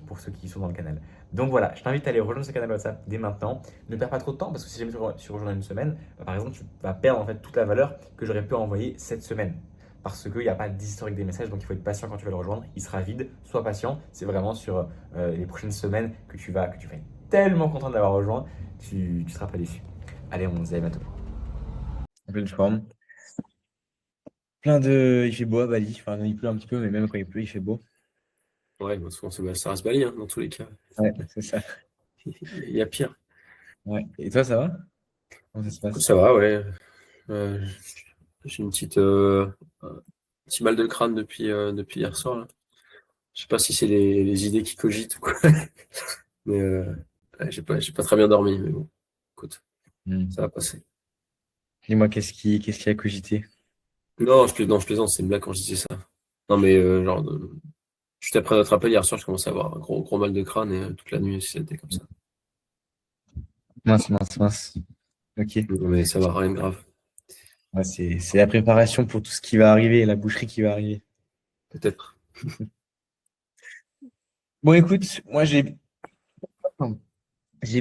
pour ceux qui sont dans le canal. Donc voilà, je t'invite à aller rejoindre ce canal WhatsApp dès maintenant. Ne perds pas trop de temps parce que si jamais tu rejoins une semaine, par exemple, tu vas perdre en fait toute la valeur que j'aurais pu envoyer cette semaine. Parce qu'il n'y a pas d'historique des messages, donc il faut être patient quand tu vas le rejoindre. Il sera vide, sois patient. C'est vraiment sur les prochaines semaines que tu vas être tellement content de l'avoir rejoint, tu ne seras pas déçu. Allez, on se dit à bientôt. En pleine forme. Il fait beau à Bali. Enfin, il pleut un petit peu, mais même quand il pleut, il fait beau. Ouais, bah, souvent, ça reste Bali, hein, dans tous les cas. Ouais, c'est ça. Il y a pire. Ouais. Et toi, ça va? Comment ça se Écoute, passe? ça va, ouais. J'ai une petite petit mal de crâne depuis hier soir, là. Je sais pas si c'est les idées qui cogitent ou quoi. Mais ouais, j'ai pas très bien dormi, mais bon, écoute, Hmm. ça va passer. Dis-moi, qu'est-ce qui a cogité? Non, je plaisante, c'est une blague quand je disais ça. Non, mais genre, juste après notre appel hier soir, je commençais à avoir un gros mal de crâne et toute la nuit, c'était comme ça. Mince, mince, mince. Ok. Non, mais ça va, rien de grave. Ouais, c'est la préparation pour tout ce qui va arriver, la boucherie qui va arriver. Peut-être. Bon, écoute, moi, j'ai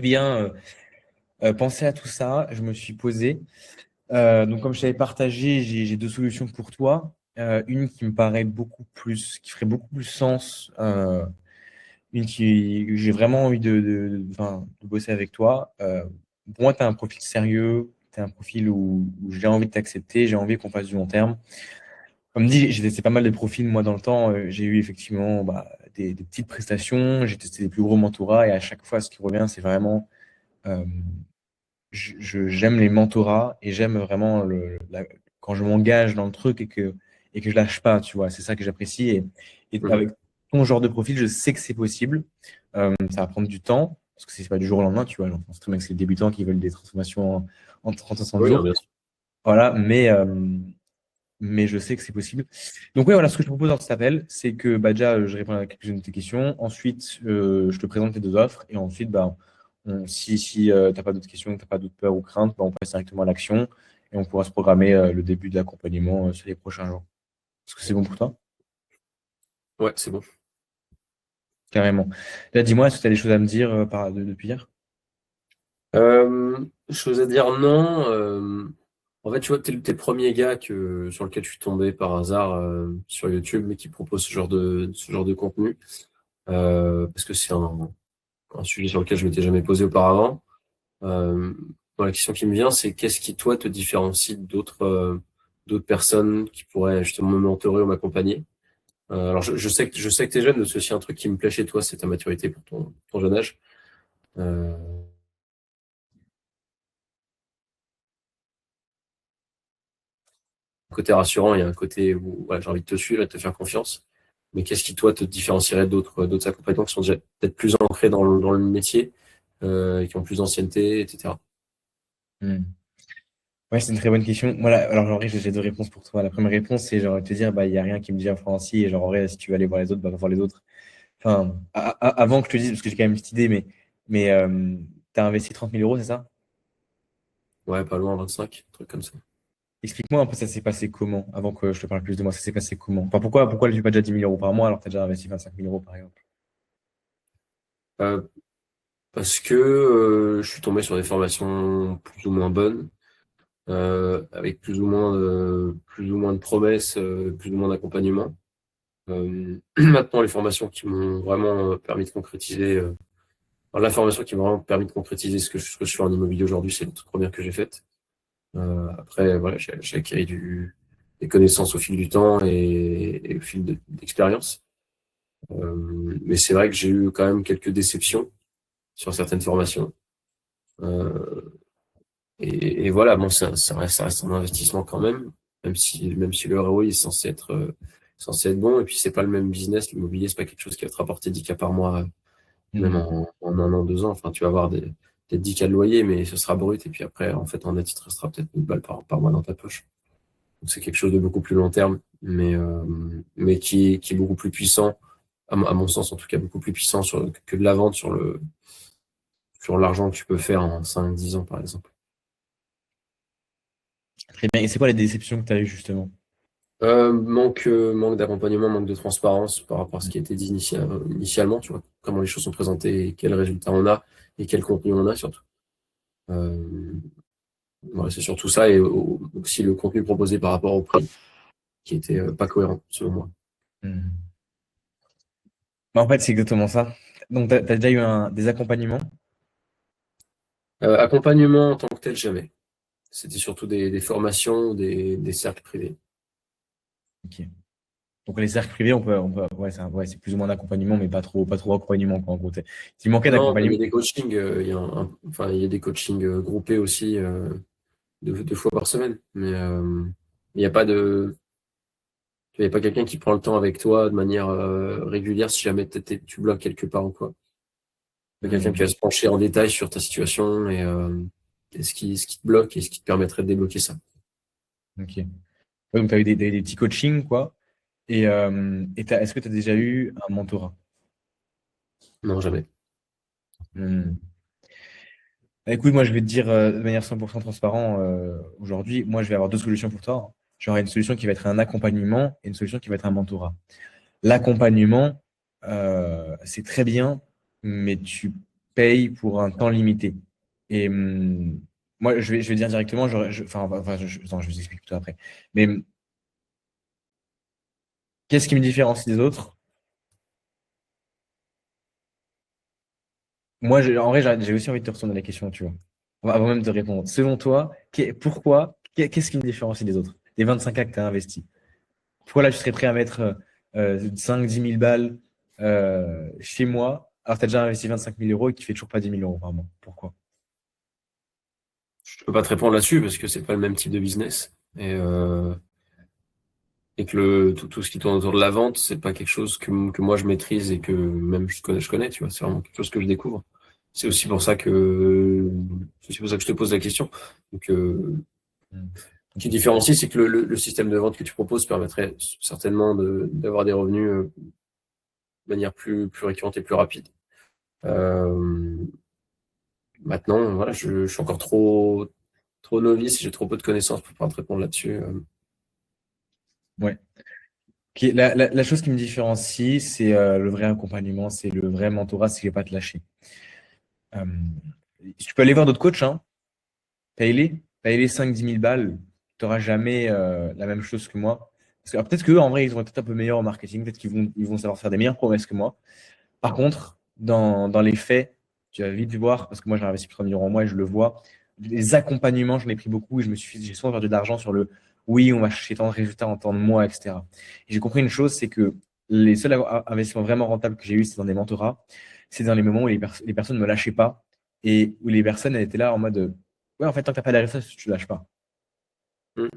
bien pensé à tout ça. Je me suis posé. Donc, comme je t'avais partagé, j'ai deux solutions pour toi. Une qui me paraît qui ferait beaucoup plus sens. Une qui, j'ai vraiment envie enfin, de bosser avec toi. Pour moi, tu as un profil sérieux. Tu as un profil où j'ai envie de t'accepter. J'ai envie qu'on fasse du long terme. Comme dit, j'ai testé pas mal de profils, moi, dans le temps. J'ai eu effectivement des petites prestations. J'ai testé des plus gros mentorats. Et à chaque fois, ce qui revient, c'est vraiment euh, j'aime les mentorats et j'aime vraiment quand je m'engage dans le truc et que je lâche pas, tu vois. C'est ça que j'apprécie. Et Mhm. avec ton genre de profil, je sais que c'est possible. Ça va prendre du temps parce que c'est pas du jour au lendemain, tu vois. Genre, c'est très bien que c'est les débutants qui veulent des transformations en 30 à 60 Oui, hein, jours. bien sûr. Voilà, mais je sais que c'est possible. Donc, ouais, voilà, ce que je propose dans cet appel, c'est que déjà, je réponds à quelques-unes de tes questions. Ensuite, je te présente tes deux offres. Et ensuite, si tu n'as pas d'autres questions, tu n'as pas d'autres peurs ou craintes, on passe directement à l'action et on pourra se programmer le début de l'accompagnement sur les prochains jours. Est-ce que c'est bon pour toi? Ouais, c'est bon. Carrément. Là, dis-moi, est-ce que tu as des choses à me dire depuis hier? Chose à dire, non. En fait, tu vois, t'es le premier gars sur lequel je suis tombé par hasard sur YouTube, mais qui propose ce genre de contenu. Parce que c'est un sujet sur lequel je m'étais jamais posé auparavant. Euh, bon, la question qui me vient, c'est qu'est-ce qui, toi, te différencie d'autres personnes qui pourraient justement me mentorer ou m'accompagner? Alors, je sais que t'es jeune, mais c'est aussi un truc qui me plaît chez toi, c'est ta maturité pour ton jeune âge. Euh, Côté rassurant, il y a un côté où voilà, j'ai envie de te suivre et de te faire confiance. Mais qu'est-ce qui, toi, te différencierait d'autres accompagnants qui sont déjà peut-être plus ancrés dans le métier, qui ont plus d'ancienneté, etc. Hmm. Ouais, c'est une très bonne question. Alors en vrai, j'ai deux réponses pour toi. La première réponse, c'est genre te dire, il n'y a rien qui me différencie. Et genre, en vrai, si tu veux aller voir les autres, va voir les autres. Enfin, avant que je te dise, parce que j'ai quand même une petite idée, mais tu as investi 30 000 euros, c'est ça? Ouais, pas loin, 25, un truc comme ça. Explique-moi un peu, ça s'est passé comment, avant que je te parle plus de moi, ça s'est passé comment? Enfin, pourquoi tu pas déjà 10 000 euros par mois alors que tu as déjà investi 25 000 euros, par exemple? Euh, Parce que je suis tombé sur des formations plus ou moins bonnes, avec plus ou moins de promesses, plus ou moins d'accompagnement. Maintenant, les formations qui m'ont vraiment permis de concrétiser, enfin, la formation qui m'a vraiment permis de concrétiser ce que je fais en immobilier aujourd'hui, c'est la toute première que j'ai faite. Après, voilà, j'ai acquis des connaissances au fil du temps et au fil d'expérience. Mais c'est vrai que j'ai eu quand même quelques déceptions sur certaines formations. Euh, et voilà, bon, ça reste un investissement quand même si le ROI est censé être bon. Et puis, c'est pas le même business. L'immobilier, c'est pas quelque chose qui va te rapporter 10 cas par mois, même Hmm. en un an, 2 ans. Enfin, tu vas avoir peut-être 10 cas de loyer, mais ce sera brut. Et puis après, en fait, en net, il te restera peut-être 1000 balles par mois dans ta poche. Donc, c'est quelque chose de beaucoup plus long terme, mais qui est beaucoup plus puissant, à mon sens, en tout cas, beaucoup plus puissant que de la vente sur l'argent que tu peux faire en 5 10 ans, par exemple. Très bien. Et c'est quoi les déceptions que tu as eues, justement? Manque d'accompagnement, manque de transparence par rapport à ce qui a été dit initialement, tu vois, comment les choses sont présentées et quels résultats on a et quel contenu on a surtout. Euh, voilà, c'est surtout ça et aussi le contenu proposé par rapport au prix qui était pas cohérent selon moi. Hmm. En fait, c'est exactement ça. Donc, tu as déjà eu des accompagnements? Accompagnement en tant que tel, jamais. C'était surtout des formations, des cercles privés. Ok. Donc, les cercles privés, ouais, c'est plus ou moins d'accompagnement, mais pas trop accompagnement, quoi, en gros. S'il manquait Non, il y d'accompagnement. a des coachings, enfin, il y a des coachings groupés aussi 2 fois par semaine, mais il n'y a pas de Il n'y a pas quelqu'un qui prend le temps avec toi de manière régulière si jamais tu bloques quelque part ou quoi. Il y a quelqu'un qui va se pencher en détail sur ta situation et ce qui te bloque et ce qui te permettrait de débloquer ça. Ok. Ouais, donc, tu as eu des petits coachings, quoi. Et est-ce que tu as déjà eu un mentorat? Non, jamais. Bah, écoute, moi, je vais te dire de manière 100% transparent aujourd'hui, moi, je vais avoir deux solutions pour toi. J'aurai une solution qui va être un accompagnement et une solution qui va être un mentorat. L'accompagnement, c'est très bien, mais tu payes pour un temps limité. Et moi, je vais dire directement, attends, je vous explique plutôt après. Mais qu'est-ce qui me différencie des autres? Moi, en vrai, j'ai aussi envie de te retourner la question, tu vois, avant même de répondre. Selon toi, qu'est-ce qui me différencie des autres? Des 25K que tu as investi. Pourquoi là, tu serais prêt à mettre 5-10 000 balles chez moi, alors que tu as déjà investi 25 000 € et que tu fais toujours pas 10 000 € par mois? Pourquoi? Je peux pas te répondre là-dessus parce que c'est pas le même type de business. Et que tout ce qui tourne autour de la vente, c'est pas quelque chose que moi je maîtrise et que même je connais, tu vois. C'est vraiment quelque chose que je découvre. C'est aussi pour ça que je te pose la question. Donc, ce qui différencie, c'est que le système de vente que tu proposes permettrait certainement d'avoir des revenus de manière plus récurrente et plus rapide. Maintenant, voilà, je suis encore trop novice, j'ai trop peu de connaissances pour pouvoir te répondre là-dessus. Ouais. Ok, la chose qui me différencie, c'est le vrai accompagnement, c'est le vrai mentorat, c'est ne pas te lâcher. Euh, Tu peux aller voir d'autres coachs, hein. Paye-les 5-10 000 balles, tu n'auras jamais la même chose que moi. Parce que peut-être qu'eux, en vrai, ils vont être un peu meilleurs au marketing, peut-être qu'ils vont savoir faire des meilleures promesses que moi. Par contre, dans les faits, tu vas vite voir, parce que moi j'ai investi plus de 3 millions en moi et je le vois, les accompagnements, j'en ai pris beaucoup et j'ai souvent perdu de l'argent sur le oui, on va chercher tant de résultats en tant de mois, etc. Et j'ai compris une chose, c'est que les seuls investissements vraiment rentables que j'ai eu, c'est dans des mentorats. C'est dans les moments où les personnes ne me lâchaient pas et où les personnes elles étaient là en mode ouais, en fait, tant que tu n'as pas les résultats, tu ne lâches pas. Mm.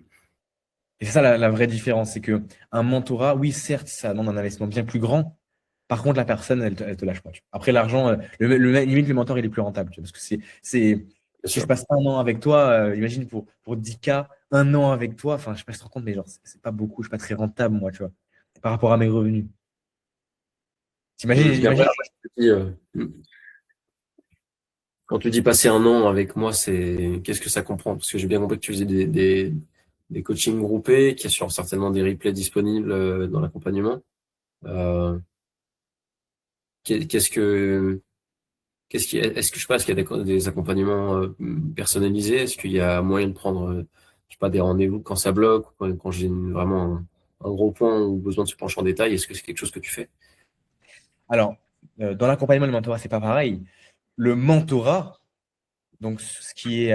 Et c'est ça la vraie différence, c'est que un mentorat, oui, certes, ça demande un investissement bien plus grand. Par contre, la personne, elle te lâche pas. Tu vois. Après, l'argent, limite, le mentor, il est plus rentable. Tu vois, parce que Bien si je sûr. passe un an avec toi, imagine pour 10K, un an avec toi, enfin, je sais pas si tu te rends compte, mais genre, c'est pas beaucoup, je suis pas très rentable, moi, tu vois, par rapport à mes revenus. Mais après, Imagine, je te dis, quand tu dis passer un an avec moi, qu'est-ce que ça comprend? Parce que j'ai bien compris que tu faisais des coachings groupés, qu'il y a certainement des replays disponibles dans l'accompagnement. Euh, qu'est-ce que est-ce que je pense qu'il y a des accompagnements personnalisés? Est-ce qu'il y a moyen de prendre, je sais pas, des rendez-vous quand ça bloque, ou quand j'ai vraiment un gros point ou besoin de se pencher en détail? Est-ce que c'est quelque chose que tu fais? alors, dans l'accompagnement, le mentorat, c'est pas pareil. Le mentorat, donc ce qui est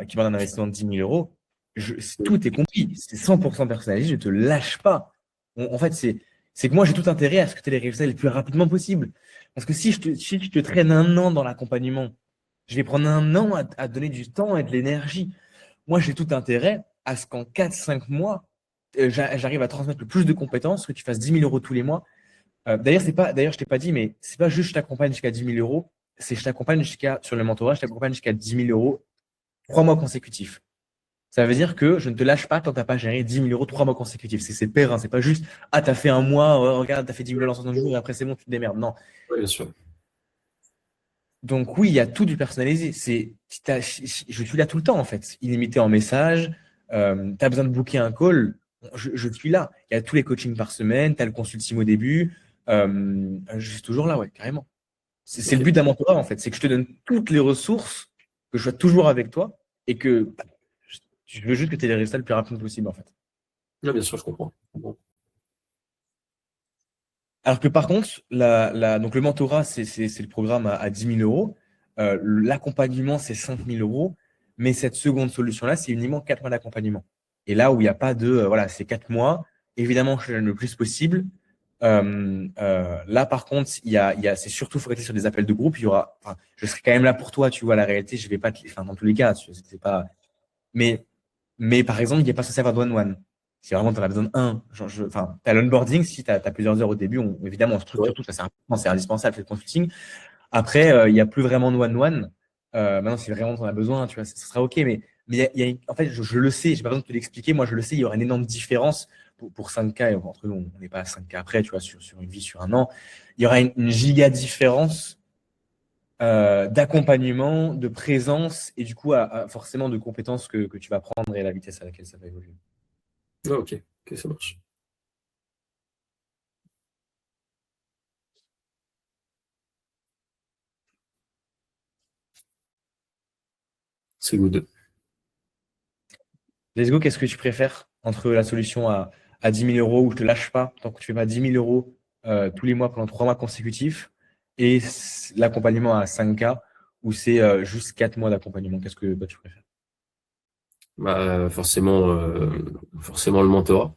qui demande un investissement de 10 000 €, tout est compris. C'est 100% personnalisé, je ne te lâche pas. En fait, c'est que moi, j'ai tout intérêt à ce que tu aies les résultats les plus rapidement possible. Parce que si je te traîne un an dans l'accompagnement, je vais prendre un an à te donner du temps et de l'énergie. Moi, j'ai tout intérêt à ce qu'en 4-5 mois, j'arrive à transmettre le plus de compétences, que tu fasses 10 000 € tous les mois. D'ailleurs, je t'ai pas dit, mais c'est pas juste je t'accompagne jusqu'à 10 000 €, c'est je t'accompagne sur le mentorat, je t'accompagne jusqu'à 10 000 € 3 mois consécutifs. Ça veut dire que je ne te lâche pas tant que tu n'as pas géré 10 000 € 3 mois consécutifs. C'est périn, c'est pas juste ah, tu as fait un mois, regarde, tu as fait 10 000 € en 60 jours et après c'est bon, tu te démerdes. Non. Oui, bien sûr. Donc, oui, il y a tout du personnalisé. Je suis là tout le temps en fait, illimité en messages. Tu as besoin de booker un call, je suis là. Il y a tous les coachings par semaine, tu as le consulting au début. Je suis toujours là, ouais, carrément. C'est le Ok. but d'un mentorat, en fait. C'est que je te donne toutes les ressources, que je sois toujours avec toi et que je veux juste que tu aies les résultats le plus rapidement possible, en fait. Oui, bien sûr, je comprends. Bon. Alors que par contre, donc le mentorat, c'est le programme à 10 000 €. L'accompagnement, c'est 5 000 €. Mais cette seconde solution-là, c'est uniquement 4 mois d'accompagnement. Et là où il n'y a pas de, voilà, c'est 4 mois. Évidemment, je donne le plus possible. Là, par contre, c'est surtout focalisé sur des appels de groupe. Enfin, je serai quand même là pour toi, tu vois, la réalité, je vais pas, enfin, dans tous les cas, c'est pas, mais par exemple, il n'y a pas ce savoir one-one. Si vraiment tu en as besoin d'un, enfin, tu as l'onboarding, si tu as plusieurs heures au début, évidemment, on structure Ouais. tout, ça c'est important, c'est indispensable, c'est le consulting. Après, il n'y a plus vraiment de one-one. Maintenant, si vraiment tu en as besoin, tu vois, ça sera OK. Mais en fait, je le sais, j'ai pas besoin de te l'expliquer. Moi, je le sais, il y aura une énorme différence pour 5K. Et entre nous, on n'est pas à 5K après, tu vois, sur une vie, sur un an. Il y aura une giga différence d'accompagnement, de présence et du coup, forcément, de compétences que tu vas prendre et la vitesse à laquelle ça va évoluer. Ah, ok, ok, ça marche. C'est good. Let's go, qu'est-ce que tu préfères entre la solution à 10 000 euros où je te lâche pas tant que tu fais pas 10 000 euros tous les mois pendant 3 mois consécutifs et l'accompagnement à 5K où c'est juste 4 mois d'accompagnement? Qu'est-ce que toi, tu préfères? Bah, forcément le mentorat,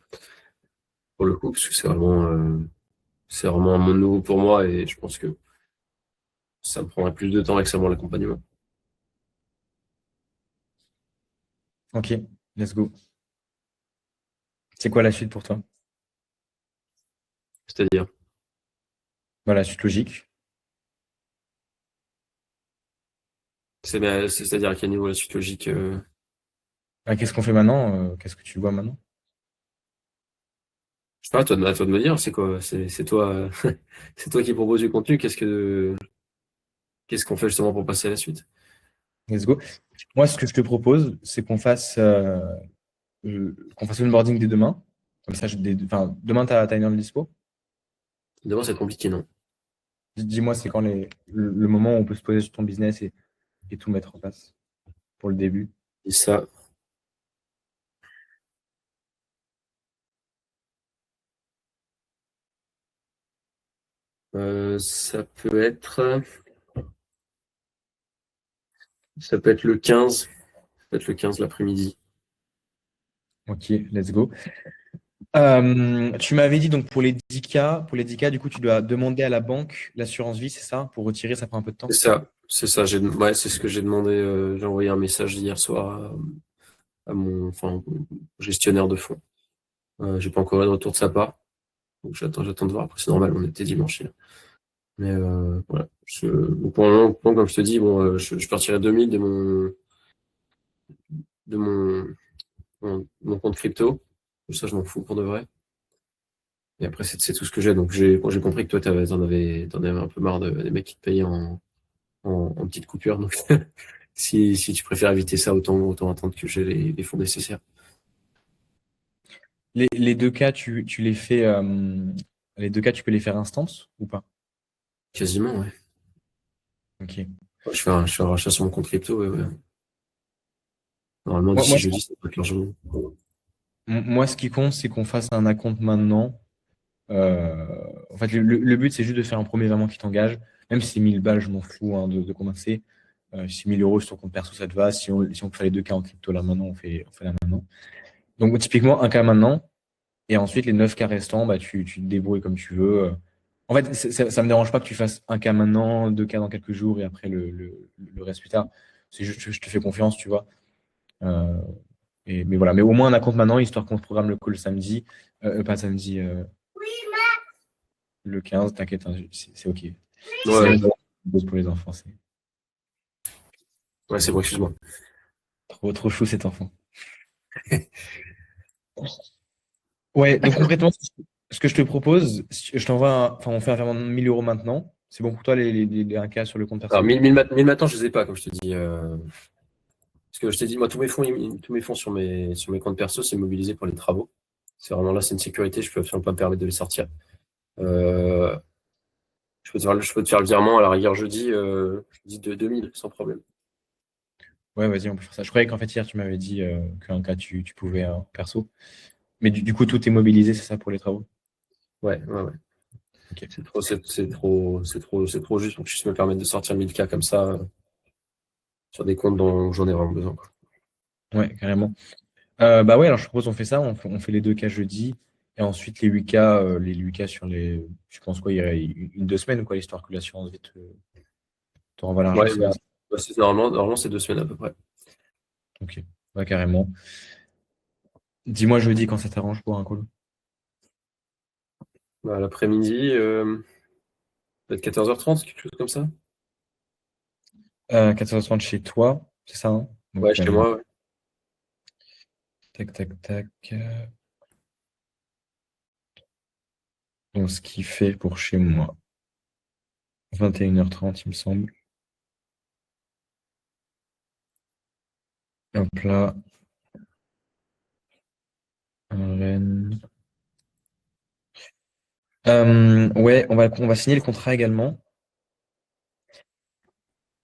pour le coup, parce que c'est vraiment un monde nouveau pour moi et je pense que ça me prendrait plus de temps avec seulement l'accompagnement. Ok, let's go. C'est quoi la suite pour toi? C'est-à-dire, Voilà, suite logique. c'est-à-dire à quel niveau la suite logique, Qu'est-ce qu'on fait maintenant? Qu'est-ce que tu vois maintenant? je sais pas, à toi de me dire, c'est quoi, c'est toi, c'est toi qui propose du contenu, qu'est-ce qu'on fait justement pour passer à la suite? Let's go. Moi, ce que je te propose, c'est qu'on fasse l'onboarding dès demain. Comme ça, enfin, demain, tu as une heure de dispo? D'abord, c'est compliqué, non? Dis-moi, c'est quand le moment où on peut se poser sur ton business et tout mettre en place pour le début. Et ça, euh, ça peut être, ça peut être le 15, peut-être le 15 l'après-midi. Ok, let's go. Tu m'avais dit donc pour les 10K, du coup, tu dois demander à la banque l'assurance vie, c'est ça? Pour retirer, ça prend un peu de temps. C'est ça, ouais, c'est ce que j'ai demandé, j'ai envoyé un message hier soir à mon, enfin, au gestionnaire de fonds. J'ai pas encore eu de retour de sa part. Donc j'attends de voir. Après, c'est normal, on était dimanche hier. Mais voilà. Bon, pour le moment, comme je te dis, bon, je partirai 2000 de mon compte crypto. Ça, je m'en fous pour de vrai. Et après, c'est tout ce que j'ai. Donc j'ai compris que toi, t'en avais un peu marre des mecs qui te payaient en petites coupures. Donc si tu préfères éviter ça, autant attendre que j'ai les fonds nécessaires. Les 2K, tu les fais. Les 2K, tu peux les faire instance ou pas? Quasiment, ouais. Ok. Je fais un rachat sur mon compte crypto, ouais, ouais. Normalement, Moi, d'ici moi, jeudi, ça peut être largement. moi, ce qui compte, c'est qu'on fasse un acompte maintenant. En fait, le but, c'est juste de faire un premier virement qui t'engage. Même si c'est 1000 balles, je m'en fous hein, de combien c'est. Si 1000 euros sur ton compte perso, ça te va. Si on peut faire les 2K en crypto là maintenant, on fait là maintenant. Donc, typiquement, un K maintenant. Et ensuite, les 9K restants, bah, tu te débrouilles comme tu veux. En fait, ça me dérange pas que tu fasses un K maintenant, 2K dans quelques jours et après le reste plus tard. C'est juste, je te fais confiance, tu vois. Euh, mais voilà, mais au moins un compte maintenant, histoire qu'on se programme le call samedi. Pas samedi, le 15, t'inquiète, hein, c'est OK. C'est Ouais, même pas une pause pour les enfants. C'est ouais, c'est bon, excuse-moi. trop, trop chou cet enfant. Ouais, donc concrètement, ce que je te propose, je t'envoie enfin, on fait un virement de 1000 euros maintenant. C'est bon pour toi, les 1K sur le compte Alors, perso? 1000 maintenant, je les ai pas, comme je te dis. Parce que je t'ai dit, moi, tous mes fonds sur mes comptes perso, c'est mobilisé pour les travaux. C'est vraiment là, c'est une sécurité, je peux absolument pas me permettre de les sortir. Euh, je peux te faire le virement à la rigueur jeudi de 2000, sans problème. Ouais, vas-y, on peut faire ça. Je croyais qu'en fait, hier, tu m'avais dit qu'un cas, tu pouvais perso. Mais du coup, tout est mobilisé, c'est ça pour les travaux? Ouais, ouais, ouais. Ok. C'est trop juste pour que je puisse me permettre de sortir 1000K comme ça, sur des comptes dont j'en ai vraiment besoin, quoi. Ouais, carrément. Bah ouais, alors je propose on fait ça, on fait les 2K jeudi, et ensuite les 8K sur les. Je pense quoi, il y aurait 2 semaines ou quoi, l'histoire que l'assurance vie te renvoie l'argent, Ouais, c'est bah, bien. normalement, c'est 2 semaines à peu près. Ok, ouais, carrément. Dis-moi jeudi quand ça t'arrange pour un call. Bah, l'après-midi, peut-être 14h30, quelque chose comme ça. 14h30 chez toi, c'est ça, hein? Ouais, Donc, chez moi, ouais. tac, tac, tac. Donc, ce qui fait pour chez moi 21h30, il me semble. Hop là. Un Rennes. Ouais, on va signer le contrat également.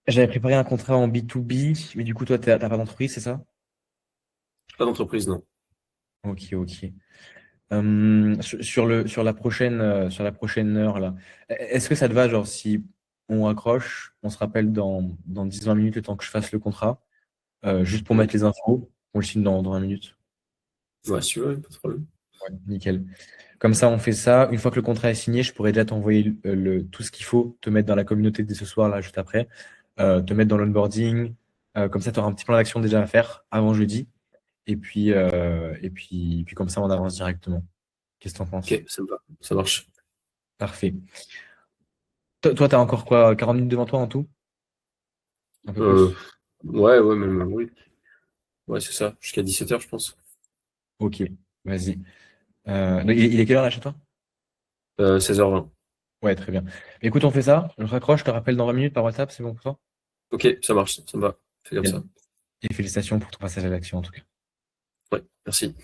J'avais préparé un contrat en B2B, mais du coup, toi, t'as pas d'entreprise, c'est ça? Pas d'entreprise, non. Ok, ok. Sur la prochaine heure, là, est-ce que ça te va, genre, si on accroche, on se rappelle dans 10-20 minutes le temps que je fasse le contrat, juste pour Mhm. mettre les infos, on le signe dans 20 minutes. Ouais, si tu veux, pas de problème. Ouais, nickel. Comme ça, on fait ça. Une fois que le contrat est signé, je pourrais déjà t'envoyer tout ce qu'il faut, te mettre dans la communauté dès ce soir, là, juste après, te mettre dans l'onboarding. Comme ça, tu auras un petit plan d'action déjà à faire avant jeudi. Et puis comme ça, on avance directement. Qu'est-ce que tu en penses? Ok, ça me va, ça marche. Parfait. Toi, tu as encore quoi? 40 minutes devant toi en tout? Un peu Euh, plus? ouais, ouais, même, oui. Ouais, c'est ça, jusqu'à 17h, je pense. Ok, vas-y. Il est quelle heure là chez toi? 16h20. Ouais, très bien. Écoute, on fait ça. Je raccroche, je te rappelle dans 20 minutes par WhatsApp, c'est bon pour toi? Ok, ça marche, ça me va. Fais comme Bien. ça. Et félicitations pour ton passage à l'action en tout cas. Ouais, merci.